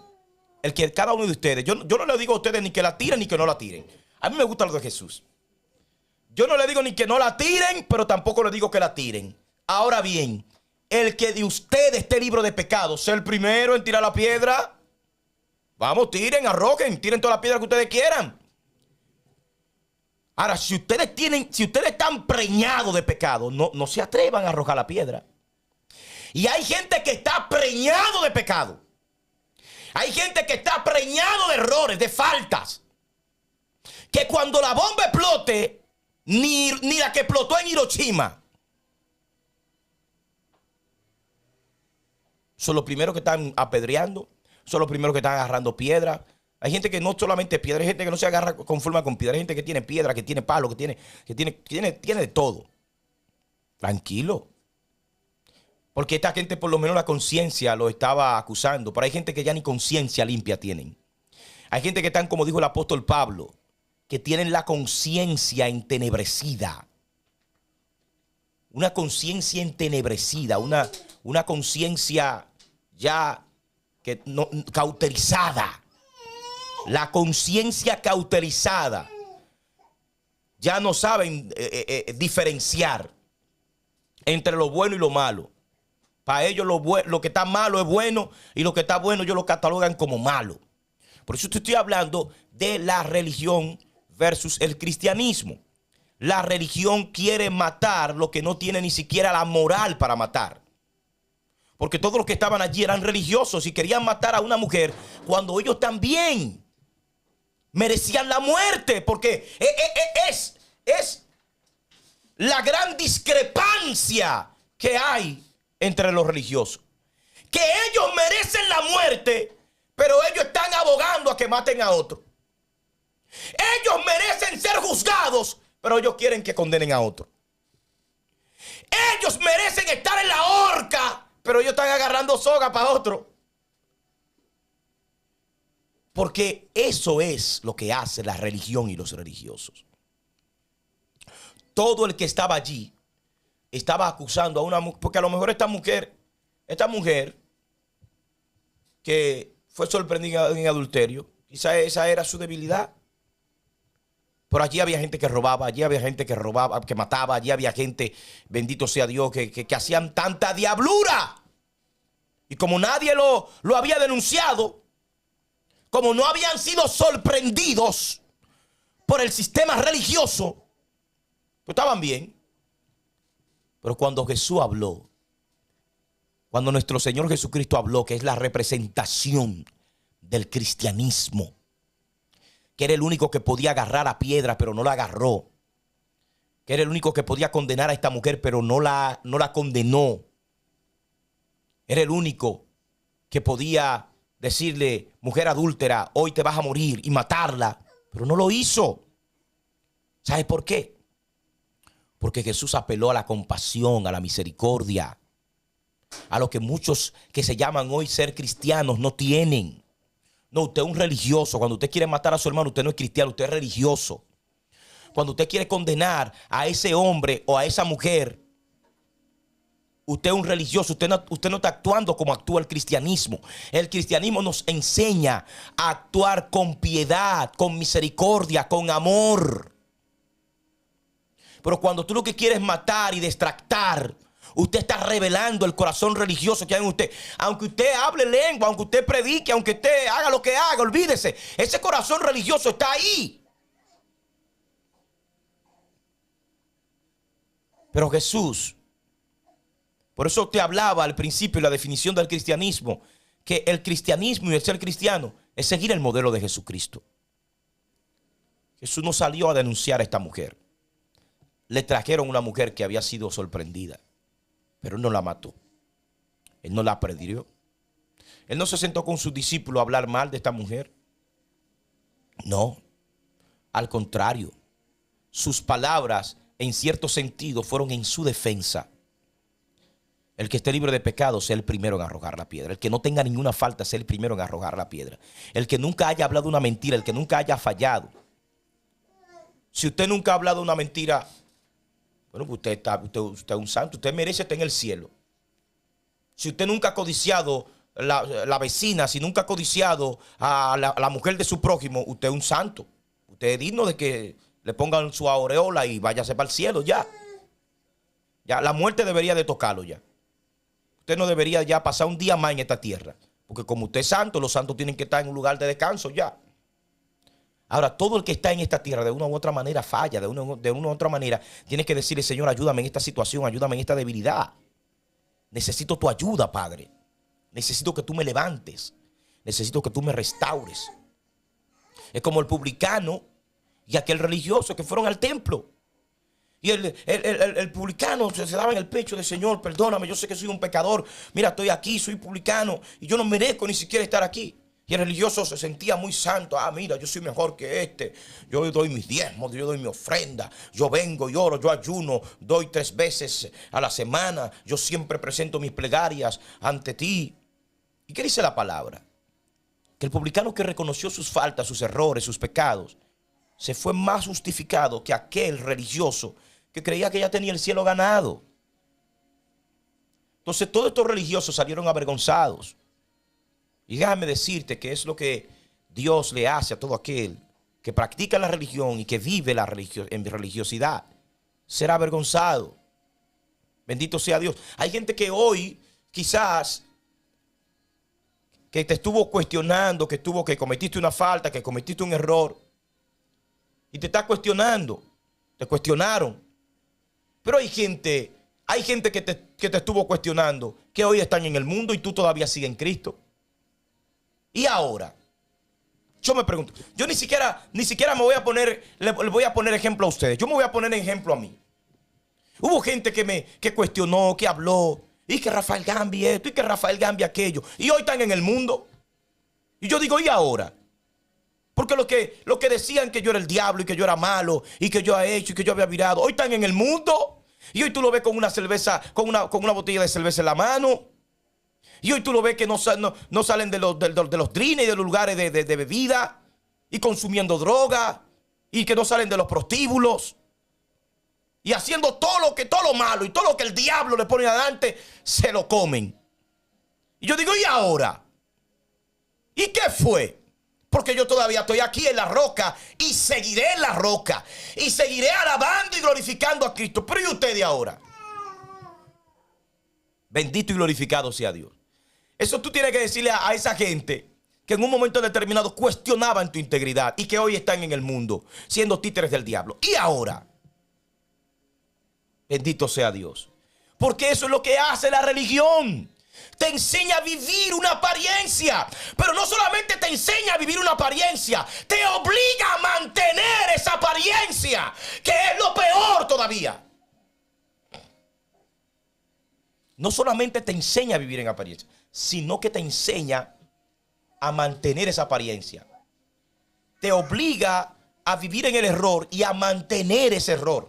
el que cada uno de ustedes, yo no le digo a ustedes ni que la tiren ni que no la tiren. A mí me gusta lo de Jesús. Yo no le digo ni que no la tiren, pero tampoco le digo que la tiren. Ahora bien, el que de ustedes esté libre de pecado, sea el primero en tirar la piedra. Vamos, tiren, arrojen, tiren toda la piedra que ustedes quieran. Ahora, si ustedes están preñados de pecado, no se atrevan a arrojar la piedra. Y hay gente que está preñado de pecado. Hay gente que está preñado de errores, de faltas. Que cuando la bomba explote, ni la que explotó en Hiroshima, son los primeros que están apedreando, son los primeros que están agarrando piedra. Hay gente que no solamente piedra, hay gente que no se agarra conforme con piedra, hay gente que tiene piedra, que tiene palo, que tiene de todo. Tranquilo. Porque esta gente por lo menos la conciencia lo estaba acusando, pero hay gente que ya ni conciencia limpia tienen. Hay gente que están, como dijo el apóstol Pablo, que tienen la conciencia entenebrecida. Una conciencia entenebrecida, una conciencia ya que no, cauterizada. La conciencia cauterizada. Ya no saben diferenciar entre lo bueno y lo malo. Para ellos lo que está malo es bueno y lo que está bueno ellos lo catalogan como malo. Por eso te estoy hablando de la religión versus el cristianismo. La religión quiere matar lo que no tiene ni siquiera la moral para matar. Porque todos los que estaban allí eran religiosos y querían matar a una mujer cuando ellos también merecían la muerte. Porque es la gran discrepancia que hay entre los religiosos. Que ellos merecen la muerte, pero ellos están abogando a que maten a otro. Ellos merecen ser juzgados, pero ellos quieren que condenen a otro. Ellos merecen estar en la horca, pero ellos están agarrando soga para otro. Porque eso es lo que hace la religión y los religiosos. Todo el que estaba allí estaba acusando a una mujer, porque a lo mejor esta mujer que fue sorprendida en adulterio, quizá esa era su debilidad. Pero allí había gente que robaba, allí había gente que robaba, que mataba, allí había gente, bendito sea Dios, que hacían tanta diablura. Y como nadie lo había denunciado, como no habían sido sorprendidos por el sistema religioso, pues estaban bien. Pero cuando Jesús habló, cuando nuestro Señor Jesucristo habló, que es la representación del cristianismo, que era el único que podía agarrar a piedra, pero no la agarró, que era el único que podía condenar a esta mujer, pero no la condenó, era el único que podía decirle: mujer adúltera, hoy te vas a morir, y matarla, pero no lo hizo. ¿Sabes por qué? Porque Jesús apeló a la compasión, a la misericordia, a lo que muchos que se llaman hoy ser cristianos no tienen. No, usted es un religioso. Cuando usted quiere matar a su hermano, usted no es cristiano, usted es religioso. Cuando usted quiere condenar a ese hombre o a esa mujer, usted es un religioso, usted no está actuando como actúa el cristianismo. El cristianismo nos enseña a actuar con piedad, con misericordia, con amor. Pero cuando tú lo que quieres es matar y distractar, usted está revelando el corazón religioso que hay en usted. Aunque usted hable lengua, aunque usted predique, aunque usted haga lo que haga, olvídese. Ese corazón religioso está ahí. Pero Jesús, por eso te hablaba al principio la definición del cristianismo, que el cristianismo y el ser cristiano es seguir el modelo de Jesucristo. Jesús no salió a denunciar a esta mujer. Le trajeron una mujer que había sido sorprendida, pero él no la mató. Él no la apedreó. Él no se sentó con sus discípulos a hablar mal de esta mujer. No, al contrario, sus palabras en cierto sentido fueron en su defensa. El que esté libre de pecado sea el primero en arrojar la piedra. El que no tenga ninguna falta sea el primero en arrojar la piedra. El que nunca haya hablado una mentira, el que nunca haya fallado. Si usted nunca ha hablado una mentira, bueno, pues usted es un santo, usted merece estar en el cielo. Si usted nunca ha codiciado la vecina, si nunca ha codiciado a la mujer de su prójimo, usted es un santo. Usted es digno de que le pongan su aureola y váyase para el cielo ya. Ya la muerte debería de tocarlo ya. Usted no debería ya pasar un día más en esta tierra. Porque como usted es santo, los santos tienen que estar en un lugar de descanso ya. Ahora, todo el que está en esta tierra de una u otra manera falla, de una u otra manera, tiene que decirle, Señor, ayúdame en esta situación, ayúdame en esta debilidad. Necesito tu ayuda, Padre. Necesito que tú me levantes. Necesito que tú me restaures. Es como el publicano y aquel religioso que fueron al templo. Y el publicano se daba en el pecho de, Señor, perdóname, yo sé que soy un pecador. Mira, estoy aquí, soy publicano y yo no merezco ni siquiera estar aquí. Y el religioso se sentía muy santo. Ah, mira, yo soy mejor que este. Yo doy mis diezmos, yo doy mi ofrenda. Yo vengo y oro, yo ayuno, doy 3 veces a la semana. Yo siempre presento mis plegarias ante ti. ¿Y qué dice la palabra? Que el publicano que reconoció sus faltas, sus errores, sus pecados, se fue más justificado que aquel religioso que creía que ya tenía el cielo ganado. Entonces todos estos religiosos salieron avergonzados. Y déjame decirte que es lo que Dios le hace a todo aquel que practica la religión y que vive en religiosidad. Será avergonzado. Bendito sea Dios. Hay gente que hoy quizás que te estuvo cuestionando, que cometiste una falta, que cometiste un error. Y te está cuestionando. Te cuestionaron. Pero hay gente que te estuvo cuestionando, que hoy están en el mundo y tú todavía sigues en Cristo. Y ahora, yo me pregunto, yo ni siquiera me voy a poner, le voy a poner ejemplo a ustedes. Yo me voy a poner ejemplo a mí. Hubo gente que cuestionó, que habló, y que Rafael Gambi esto, y que Rafael Gambi aquello. Y hoy están en el mundo. Y yo digo, ¿y ahora? Porque lo que decían que yo era el diablo y que yo era malo y que yo había hecho y que yo había virado, hoy están en el mundo. Y hoy tú lo ves con una cerveza, con una botella de cerveza en la mano. Y hoy tú lo ves que no salen de los drines y de los lugares de bebida y consumiendo droga y que no salen de los prostíbulos y haciendo todo lo malo y todo lo que el diablo le pone adelante, se lo comen. Y yo digo, ¿y ahora? ¿Y qué fue? Porque yo todavía estoy aquí en la roca y seguiré en la roca y seguiré alabando y glorificando a Cristo. Pero ¿y usted de ahora? Bendito y glorificado sea Dios. Eso tú tienes que decirle a esa gente que en un momento determinado cuestionaban tu integridad y que hoy están en el mundo siendo títeres del diablo. ¿Y ahora? Bendito sea Dios. Porque eso es lo que hace la religión. Te enseña a vivir una apariencia. Pero no solamente te enseña a vivir una apariencia, te obliga a mantener esa apariencia, que es lo peor todavía. No solamente te enseña a vivir en apariencia, sino que te enseña a mantener esa apariencia. Te obliga a vivir en el error y a mantener ese error.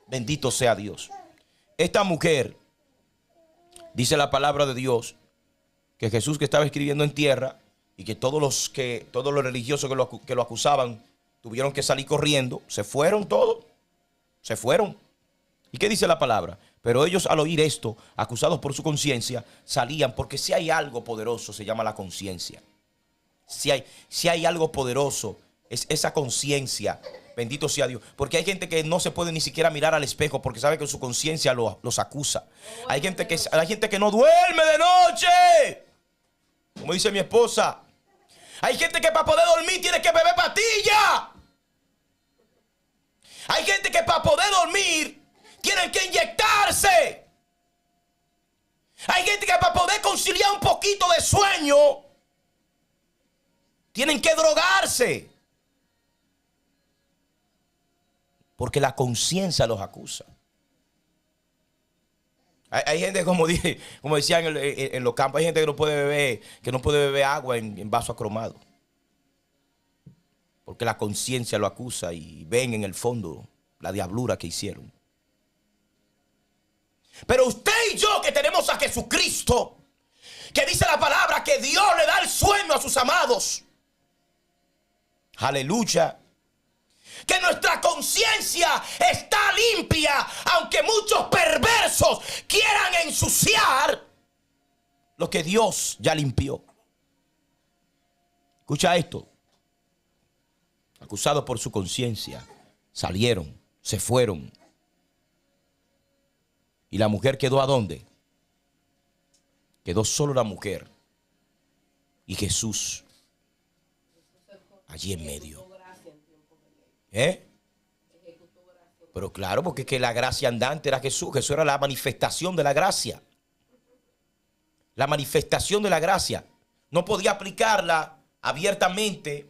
Bendito sea Dios. Esta mujer, dice la palabra de Dios, que Jesús que estaba escribiendo en tierra y que todos los religiosos que lo acusaban Tuvieron que salir corriendo. Se fueron todos. Se fueron. ¿Y qué dice la palabra? Pero ellos al oír esto, acusados por su conciencia, salían, porque si hay algo poderoso se llama la conciencia. Si hay algo poderoso, es esa conciencia. Bendito sea Dios. Porque hay gente que no se puede ni siquiera mirar al espejo porque sabe que su conciencia los acusa. Hay gente que no duerme de noche. Como dice mi esposa. Hay gente que para poder dormir tiene que beber pastilla. Hay gente que para poder dormir tienen que inyectarse. Hay gente que para poder conciliar un poquito de sueño tienen que drogarse. Porque la conciencia los acusa. Hay gente, como decían en los campos, hay gente que no puede beber agua en vaso acromado. Porque la conciencia lo acusa y ven en el fondo la diablura que hicieron. Pero usted y yo, que tenemos a Jesucristo, que dice la palabra que Dios le da el sueño a sus amados. Aleluya. Que nuestra conciencia está limpia, aunque muchos perversos quieran ensuciar lo que Dios ya limpió. Escucha esto. Acusados por su conciencia, salieron, se fueron. ¿Y la mujer quedó a dónde? Quedó solo la mujer y Jesús allí en medio. Pero claro, porque es que la gracia andante era Jesús. Jesús era la manifestación de la gracia. La manifestación de la gracia. No podía aplicarla abiertamente,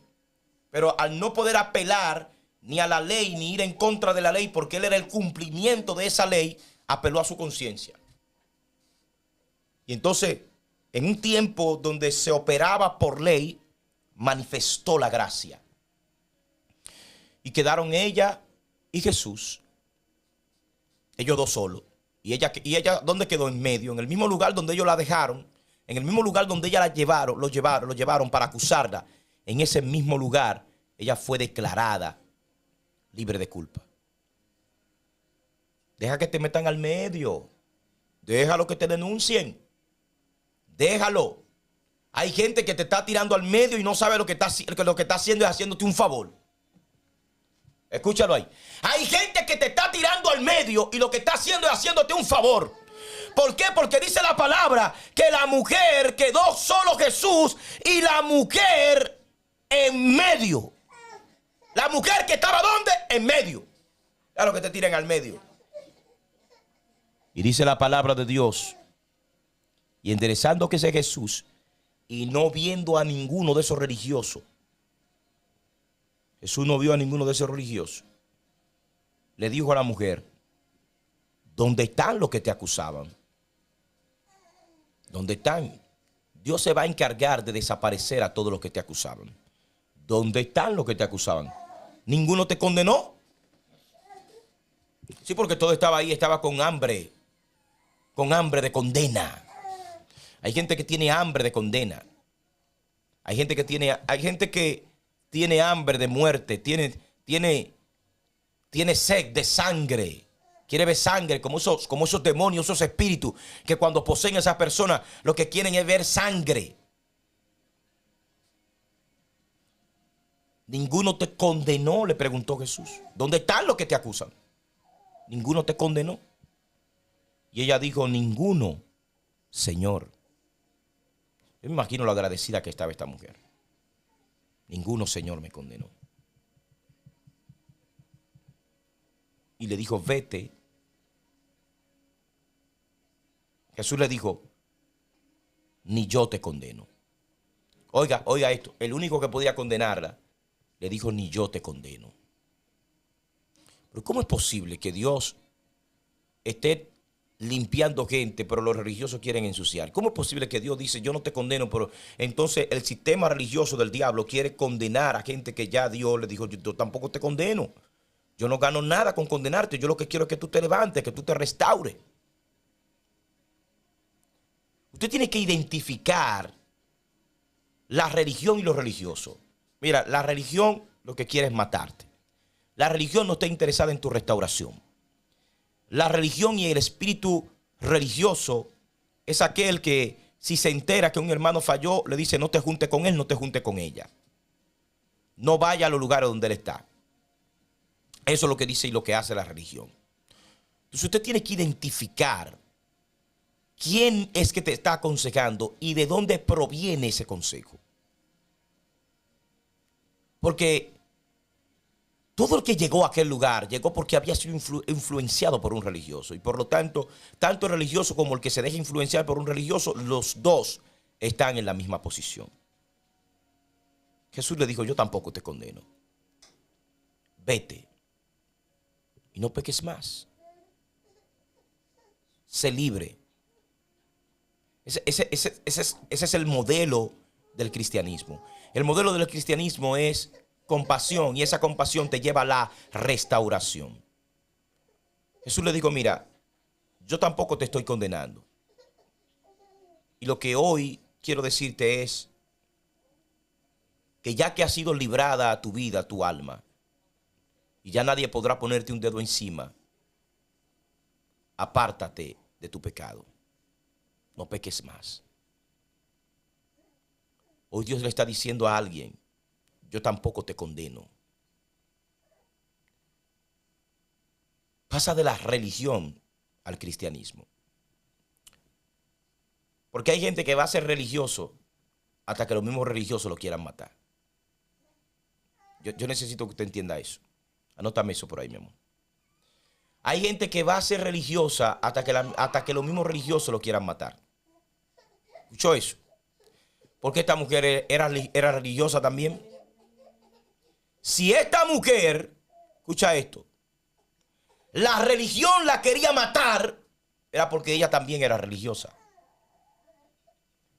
pero al no poder apelar ni a la ley, ni ir en contra de la ley, porque él era el cumplimiento de esa ley, apeló a su conciencia. Y entonces, en un tiempo donde se operaba por ley, manifestó la gracia. Y quedaron ella y Jesús, ellos dos solos. Y ella, ¿dónde quedó? En medio, en el mismo lugar donde ellos la dejaron, en el mismo lugar donde ella lo llevaron para acusarla. En ese mismo lugar, ella fue declarada libre de culpa. Deja que te metan al medio. Déjalo que te denuncien. Déjalo. Hay gente que te está tirando al medio y no sabe lo que está haciendo es haciéndote un favor. Escúchalo ahí. Hay gente que te está tirando al medio y lo que está haciendo es haciéndote un favor. ¿Por qué? Porque dice la palabra que la mujer quedó solo Jesús y la mujer en medio. La mujer que estaba ¿dónde? En medio. Claro que te tiran al medio. Y dice la palabra de Dios. Y enderezando que ese Jesús y no viendo a ninguno de esos religiosos. Jesús no vio a ninguno de esos religiosos. Le dijo a la mujer, ¿dónde están los que te acusaban? ¿Dónde están? Dios se va a encargar de desaparecer a todos los que te acusaban. ¿Dónde están los que te acusaban? ¿Ninguno te condenó? Sí, porque todo estaba ahí, estaba con hambre de condena. Hay gente que tiene hambre de condena. Hay gente que tiene hambre de muerte, tiene sed de sangre. Quiere ver sangre, como esos demonios, esos espíritus que cuando poseen a esas personas lo que quieren es ver sangre. Ninguno te condenó, le preguntó Jesús. ¿Dónde están los que te acusan? Ninguno te condenó. Y ella dijo, ninguno, Señor. Yo me imagino lo agradecida que estaba esta mujer. Ninguno, Señor, me condenó. Y le dijo, vete. Jesús le dijo, ni yo te condeno. Oiga esto. El único que podía condenarla, le dijo, ni yo te condeno. Pero ¿cómo es posible que Dios esté limpiando gente, pero los religiosos quieren ensuciar? ¿Cómo es posible que Dios dice, yo no te condeno, pero entonces el sistema religioso del diablo quiere condenar a gente que ya Dios le dijo, yo tampoco te condeno? Yo no gano nada con condenarte, yo lo que quiero es que tú te levantes, que tú te restaures. Usted tiene que identificar la religión y los religiosos. Mira, la religión lo que quiere es matarte. La religión no está interesada en tu restauración. La religión y el espíritu religioso es aquel que, si se entera que un hermano falló, le dice: no te junte con él, no te junte con ella. No vaya a los lugares donde él está. Eso es lo que dice y lo que hace la religión. Entonces usted tiene que identificar quién es que te está aconsejando y de dónde proviene ese consejo. Porque todo el que llegó a aquel lugar llegó porque había sido influenciado por un religioso. Y por lo tanto, tanto el religioso como el que se deja influenciar por un religioso, los dos están en la misma posición. Jesús le dijo: yo tampoco te condeno. Vete y no peques más. Sé libre. Ese es el modelo del cristianismo. El modelo del cristianismo es compasión, y esa compasión te lleva a la restauración. Jesús le dijo: mira, yo tampoco te estoy condenando. Y lo que hoy quiero decirte es que ya que ha sido librada tu vida, tu alma, y ya nadie podrá ponerte un dedo encima, apártate de tu pecado. No peques más. Hoy Dios le está diciendo a alguien: yo tampoco te condeno. Pasa de la religión al cristianismo. Porque hay gente que va a ser religioso hasta que los mismos religiosos lo quieran matar. Yo necesito que usted entienda eso. Anótame eso por ahí, mi amor. Hay gente que va a ser religiosa hasta que los mismos religiosos lo quieran matar. ¿Escuchó eso? Porque esta mujer era religiosa también. Si esta mujer, escucha esto, la religión la quería matar, era porque ella también era religiosa.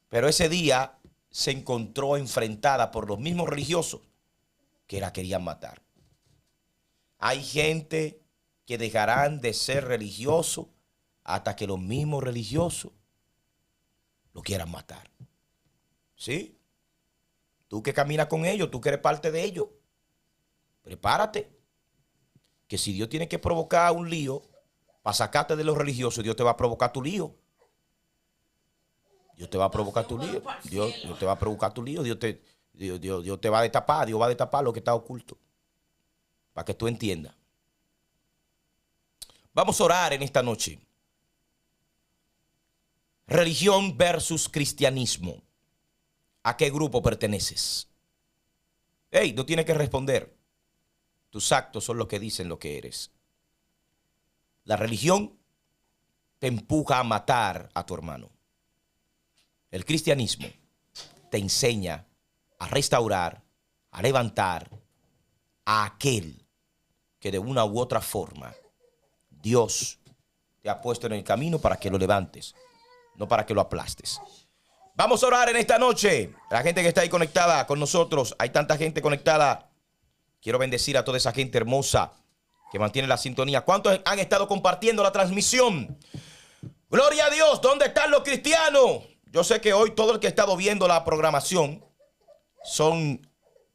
Pero ese día se encontró enfrentada por los mismos religiosos que la querían matar. Hay gente que dejarán de ser religiosos hasta que los mismos religiosos lo quieran matar. ¿Sí? Tú que caminas con ellos, tú que eres parte de ellos, prepárate. Que si Dios tiene que provocar un lío para sacarte de los religiosos, Dios te va a provocar tu lío. Dios te va a provocar tu lío. Dios te va a provocar tu lío. Dios te va a destapar. Dios va a destapar lo que está oculto. Para que tú entiendas. Vamos a orar en esta noche. Religión versus cristianismo. ¿A qué grupo perteneces? Hey, no tienes que responder. Tus actos son los que dicen lo que eres. La religión te empuja a matar a tu hermano. El cristianismo te enseña a restaurar, a levantar a aquel que de una u otra forma Dios te ha puesto en el camino para que lo levantes, no para que lo aplastes. Vamos a orar en esta noche. La gente que está ahí conectada con nosotros, hay tanta gente conectada. Quiero bendecir a toda esa gente hermosa que mantiene la sintonía. ¿Cuántos han estado compartiendo la transmisión? Gloria a Dios. ¿Dónde están los cristianos? Yo sé que hoy todo el que ha estado viendo la programación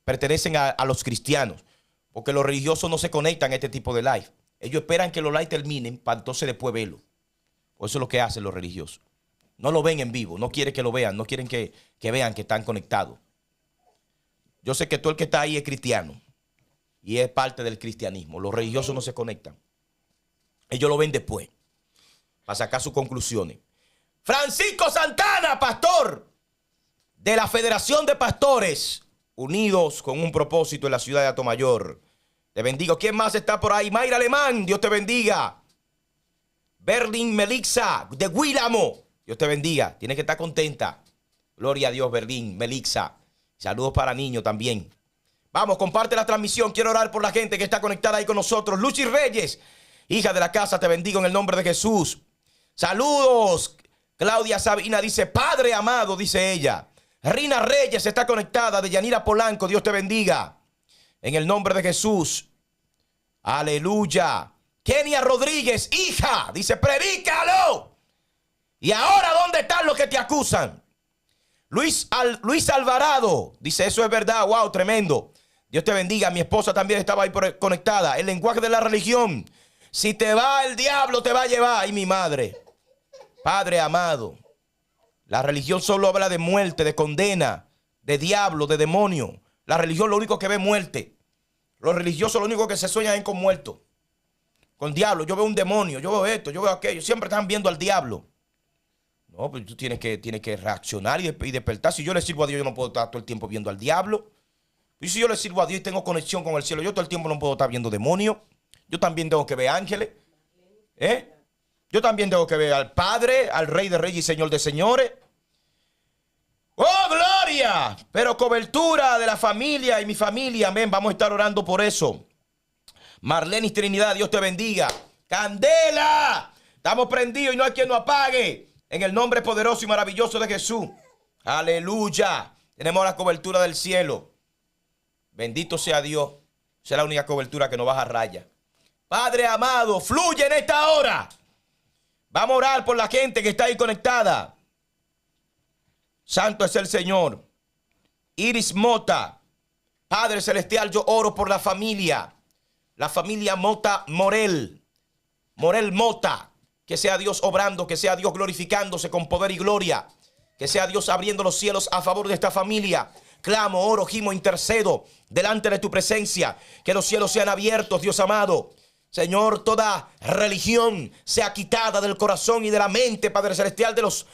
pertenecen a los cristianos, porque los religiosos no se conectan a este tipo de live. Ellos esperan que los live terminen para entonces después verlo. Por eso es lo que hacen los religiosos. No lo ven en vivo, no quieren que lo vean, no quieren que vean que están conectados. Yo sé que todo el que está ahí es cristiano y es parte del cristianismo. Los religiosos no se conectan. Ellos lo ven después para sacar sus conclusiones. Francisco Santana, pastor de la Federación de Pastores Unidos con un propósito en la ciudad de Atomayor. Te bendigo. ¿Quién más está por ahí? Mayra Alemán, Dios te bendiga. Berlín Melixa, de Guílamo, Dios te bendiga. Tienes que estar contenta. Gloria a Dios, Berlín Melixa. Saludos para niños también. Vamos, comparte la transmisión. Quiero orar por la gente que está conectada ahí con nosotros. Lucy Reyes, hija de la casa, te bendigo en el nombre de Jesús. Saludos. Claudia Sabina dice: Padre amado, dice ella. Rina Reyes está conectada, de Yanira Polanco, Dios te bendiga. En el nombre de Jesús. Aleluya. Kenia Rodríguez, hija, dice: predícalo. ¿Y ahora dónde están los que te acusan? Luis Alvarado dice: eso es verdad, wow, tremendo. Dios te bendiga. Mi esposa también estaba ahí conectada. El lenguaje de la religión. Si te va el diablo, te va a llevar. Y mi madre. Padre amado. La religión solo habla de muerte, de condena, de diablo, de demonio. La religión lo único que ve es muerte. Los religiosos lo único que se sueñan es con muertos. Con diablo. Yo veo un demonio, yo veo esto, yo veo aquello. Siempre están viendo al diablo. No, pues tú tienes que reaccionar y despertar. Si yo le sirvo a Dios, yo no puedo estar todo el tiempo viendo al diablo. Y si yo le sirvo a Dios y tengo conexión con el cielo, yo todo el tiempo no puedo estar viendo demonios. Yo también tengo que ver ángeles. Yo también tengo que ver al Padre, al Rey de Reyes y Señor de Señores. ¡Oh, gloria! Pero cobertura de la familia y mi familia, amén. Vamos a estar orando por eso. Marlenis Trinidad, Dios te bendiga. ¡Candela! Estamos prendidos y no hay quien nos apague. En el nombre poderoso y maravilloso de Jesús. Aleluya. Tenemos la cobertura del cielo. Bendito sea Dios. Esa es la única cobertura que nos baja a raya. Padre amado, fluye en esta hora. Vamos a orar por la gente que está ahí conectada. Santo es el Señor. Iris Mota. Padre Celestial, yo oro por la familia. La familia Mota Morel. Morel Mota. Que sea Dios obrando, que sea Dios glorificándose con poder y gloria. Que sea Dios abriendo los cielos a favor de esta familia. Clamo, oro, gimo, intercedo delante de tu presencia. Que los cielos sean abiertos, Dios amado. Señor, toda religión sea quitada del corazón y de la mente, Padre Celestial, de los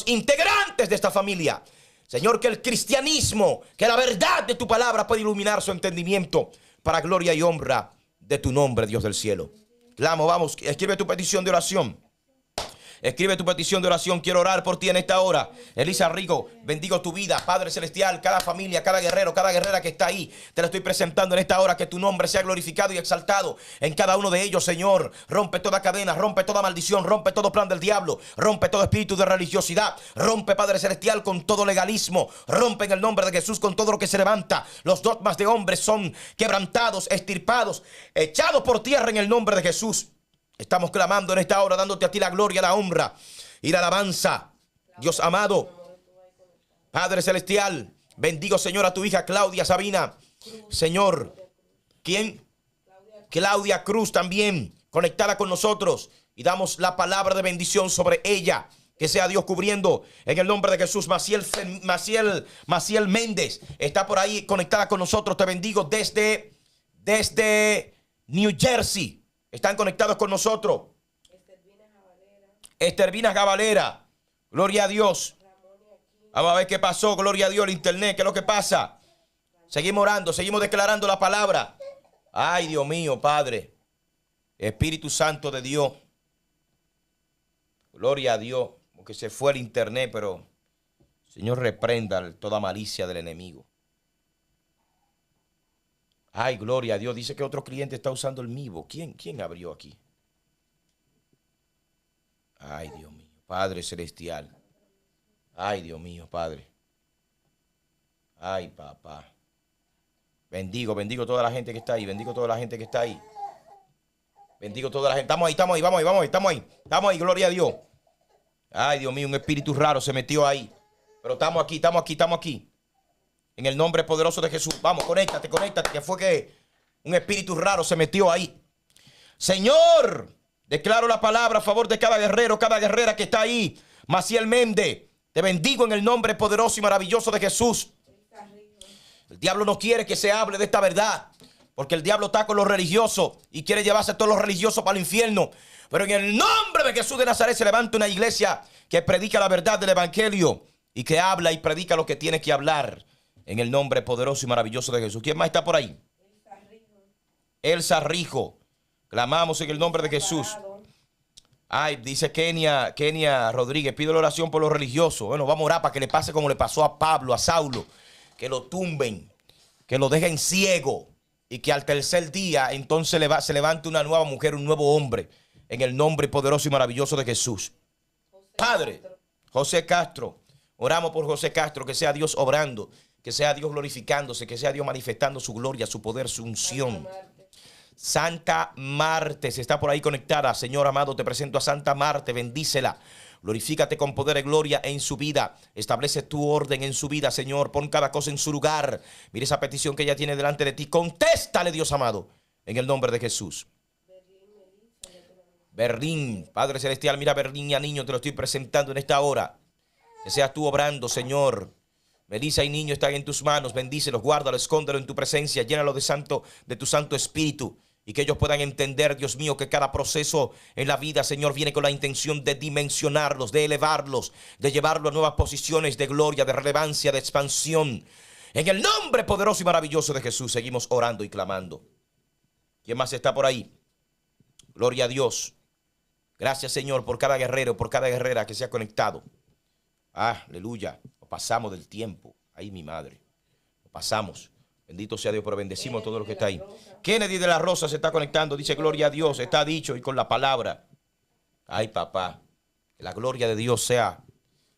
integrantes de esta familia. Señor, que el cristianismo, que la verdad de tu palabra pueda iluminar su entendimiento para gloria y honra de tu nombre, Dios del cielo. Clamo, vamos, escribe tu petición de oración. Escribe tu petición de oración. Quiero orar por ti en esta hora. Elisa Rigo, bendigo tu vida, Padre Celestial, cada familia, cada guerrero, cada guerrera que está ahí. Te la estoy presentando en esta hora. Que tu nombre sea glorificado y exaltado en cada uno de ellos, Señor. Rompe toda cadena, rompe toda maldición, rompe todo plan del diablo, rompe todo espíritu de religiosidad, rompe, Padre Celestial, con todo legalismo, rompe en el nombre de Jesús con todo lo que se levanta. Los dogmas de hombres son quebrantados, extirpados, echados por tierra en el nombre de Jesús. Estamos clamando en esta hora, dándote a ti la gloria, la honra y la alabanza. Dios amado, Padre Celestial, bendigo, Señor, a tu hija Claudia Sabina. Señor, ¿quién? Claudia Cruz también, conectada con nosotros. Y damos la palabra de bendición sobre ella. Que sea Dios cubriendo en el nombre de Jesús. Maciel Méndez está por ahí conectada con nosotros. Te bendigo desde New Jersey. Están conectados con nosotros. Estervina Gabalera. Gloria a Dios. Vamos a ver qué pasó. Gloria a Dios, el internet. ¿Qué es lo que pasa? Seguimos orando. Seguimos declarando la palabra. Ay, Dios mío, Padre. Espíritu Santo de Dios. Gloria a Dios. Porque se fue el internet, pero Señor, reprenda toda malicia del enemigo. Ay, gloria a Dios. Dice que otro cliente está usando el Mivo. ¿Quién abrió aquí? Ay, Dios mío. Padre Celestial. Ay, Dios mío, Padre. Ay, papá. Bendigo toda la gente que está ahí. Bendigo toda la gente que está ahí. Bendigo toda la gente. Estamos ahí, vamos ahí, gloria a Dios. Ay, Dios mío, un espíritu raro se metió ahí. Pero estamos aquí. En el nombre poderoso de Jesús. Vamos, conéctate, que fue que un espíritu raro se metió ahí. Señor, declaro la palabra a favor de cada guerrero, cada guerrera que está ahí. Maciel Méndez, te bendigo en el nombre poderoso y maravilloso de Jesús. El diablo no quiere que se hable de esta verdad, porque el diablo está con los religiosos y quiere llevarse a todos los religiosos para el infierno. Pero en el nombre de Jesús de Nazaret se levanta una iglesia que predica la verdad del evangelio y que habla y predica lo que tiene que hablar. En el nombre poderoso y maravilloso de Jesús. ¿Quién más está por ahí? Elsa Rijo. Clamamos en el nombre de Jesús. Ay, dice Kenia Rodríguez, pido la oración por los religiosos. Bueno, vamos a orar para que le pase como le pasó a Pablo, a Saulo. Que lo tumben, que lo dejen ciego. Y que al tercer día entonces se levante una nueva mujer, un nuevo hombre. En el nombre poderoso y maravilloso de Jesús. Padre, José Castro. Oramos por José Castro, que sea Dios obrando. Que sea Dios glorificándose, que sea Dios manifestando su gloria, su poder, su unción. Santa Marte, se está por ahí conectada. Señor amado, te presento a Santa Marte, bendícela Glorifícate con poder y gloria en su vida. Establece tu orden en su vida, Señor. Pon cada cosa en su lugar. Mira esa petición que ella tiene delante de ti. Contéstale, Dios amado, en el nombre de Jesús. Berlín, Padre Celestial, mira Berlín y a niño te lo estoy presentando en esta hora. Que seas tú obrando, Señor. Melissa y niño están en tus manos. Bendícelos, guárdalo, escóndelo en tu presencia. Llénalo de tu Santo Espíritu. Y que ellos puedan entender, Dios mío, que cada proceso en la vida, Señor, viene con la intención de dimensionarlos, de elevarlos, de llevarlos a nuevas posiciones de gloria, de relevancia, de expansión. En el nombre poderoso y maravilloso de Jesús seguimos orando y clamando. ¿Quién más está por ahí? Gloria a Dios. Gracias, Señor, por cada guerrero, por cada guerrera que se ha conectado. Aleluya. Nos pasamos del tiempo. Ay, mi madre. Nos pasamos. Bendito sea Dios, pero bendecimos a todo lo que está ahí. Kennedy de la Rosa se está conectando. Dice, gloria a Dios. Está dicho y con la palabra. Ay, papá. Que la gloria de Dios sea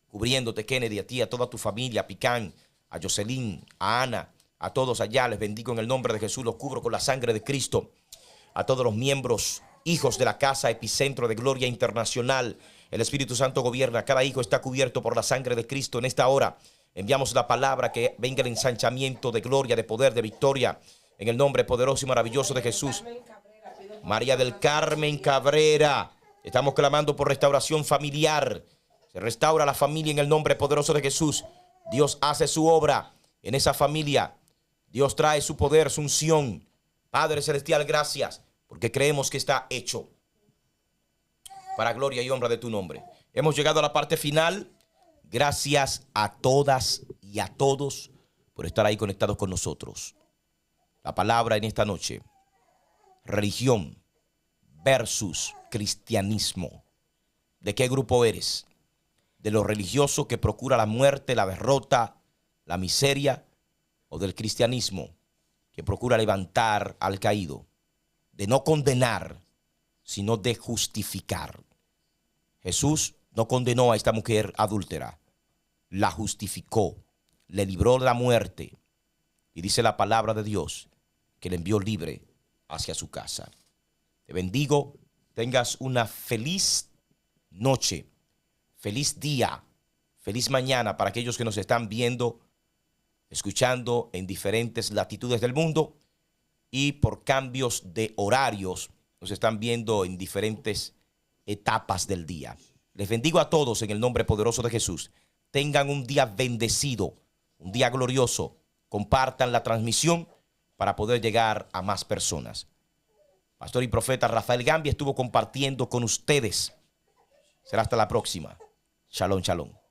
cubriéndote, Kennedy, a ti, a toda tu familia, a Picán, a Jocelyn, a Ana, a todos allá. Les bendigo en el nombre de Jesús. Los cubro con la sangre de Cristo. A todos los miembros, hijos de la casa Epicentro de Gloria Internacional. El Espíritu Santo gobierna. Cada hijo está cubierto por la sangre de Cristo en esta hora. Enviamos la palabra, que venga el ensanchamiento de gloria, de poder, de victoria, en el nombre poderoso y maravilloso de Jesús. María del Carmen Cabrera, estamos clamando por restauración familiar. Se restaura la familia en el nombre poderoso de Jesús. Dios hace su obra en esa familia. Dios trae su poder, su unción. Padre Celestial, gracias, porque creemos que está hecho para gloria y honra de tu nombre. Hemos llegado a la parte final. Gracias a todas y a todos por estar ahí conectados con nosotros. La palabra en esta noche: religión versus cristianismo. ¿De qué grupo eres? ¿De los religiosos que procura la muerte, la derrota, la miseria? ¿O del cristianismo que procura levantar al caído? De no condenar, sino de justificar. Jesús no condenó a esta mujer adúltera, la justificó, le libró de la muerte, y dice la palabra de Dios que le envió libre hacia su casa. Te bendigo, tengas una feliz noche, feliz día, feliz mañana para aquellos que nos están viendo, escuchando en diferentes latitudes del mundo, y por cambios de horarios nos están viendo en diferentes etapas del día. Les bendigo a todos en el nombre poderoso de Jesús. Tengan un día bendecido, un día glorioso. Compartan la transmisión para poder llegar a más personas. Pastor y profeta Rafael Gambia estuvo compartiendo con ustedes. Será hasta la próxima. Shalom, shalom.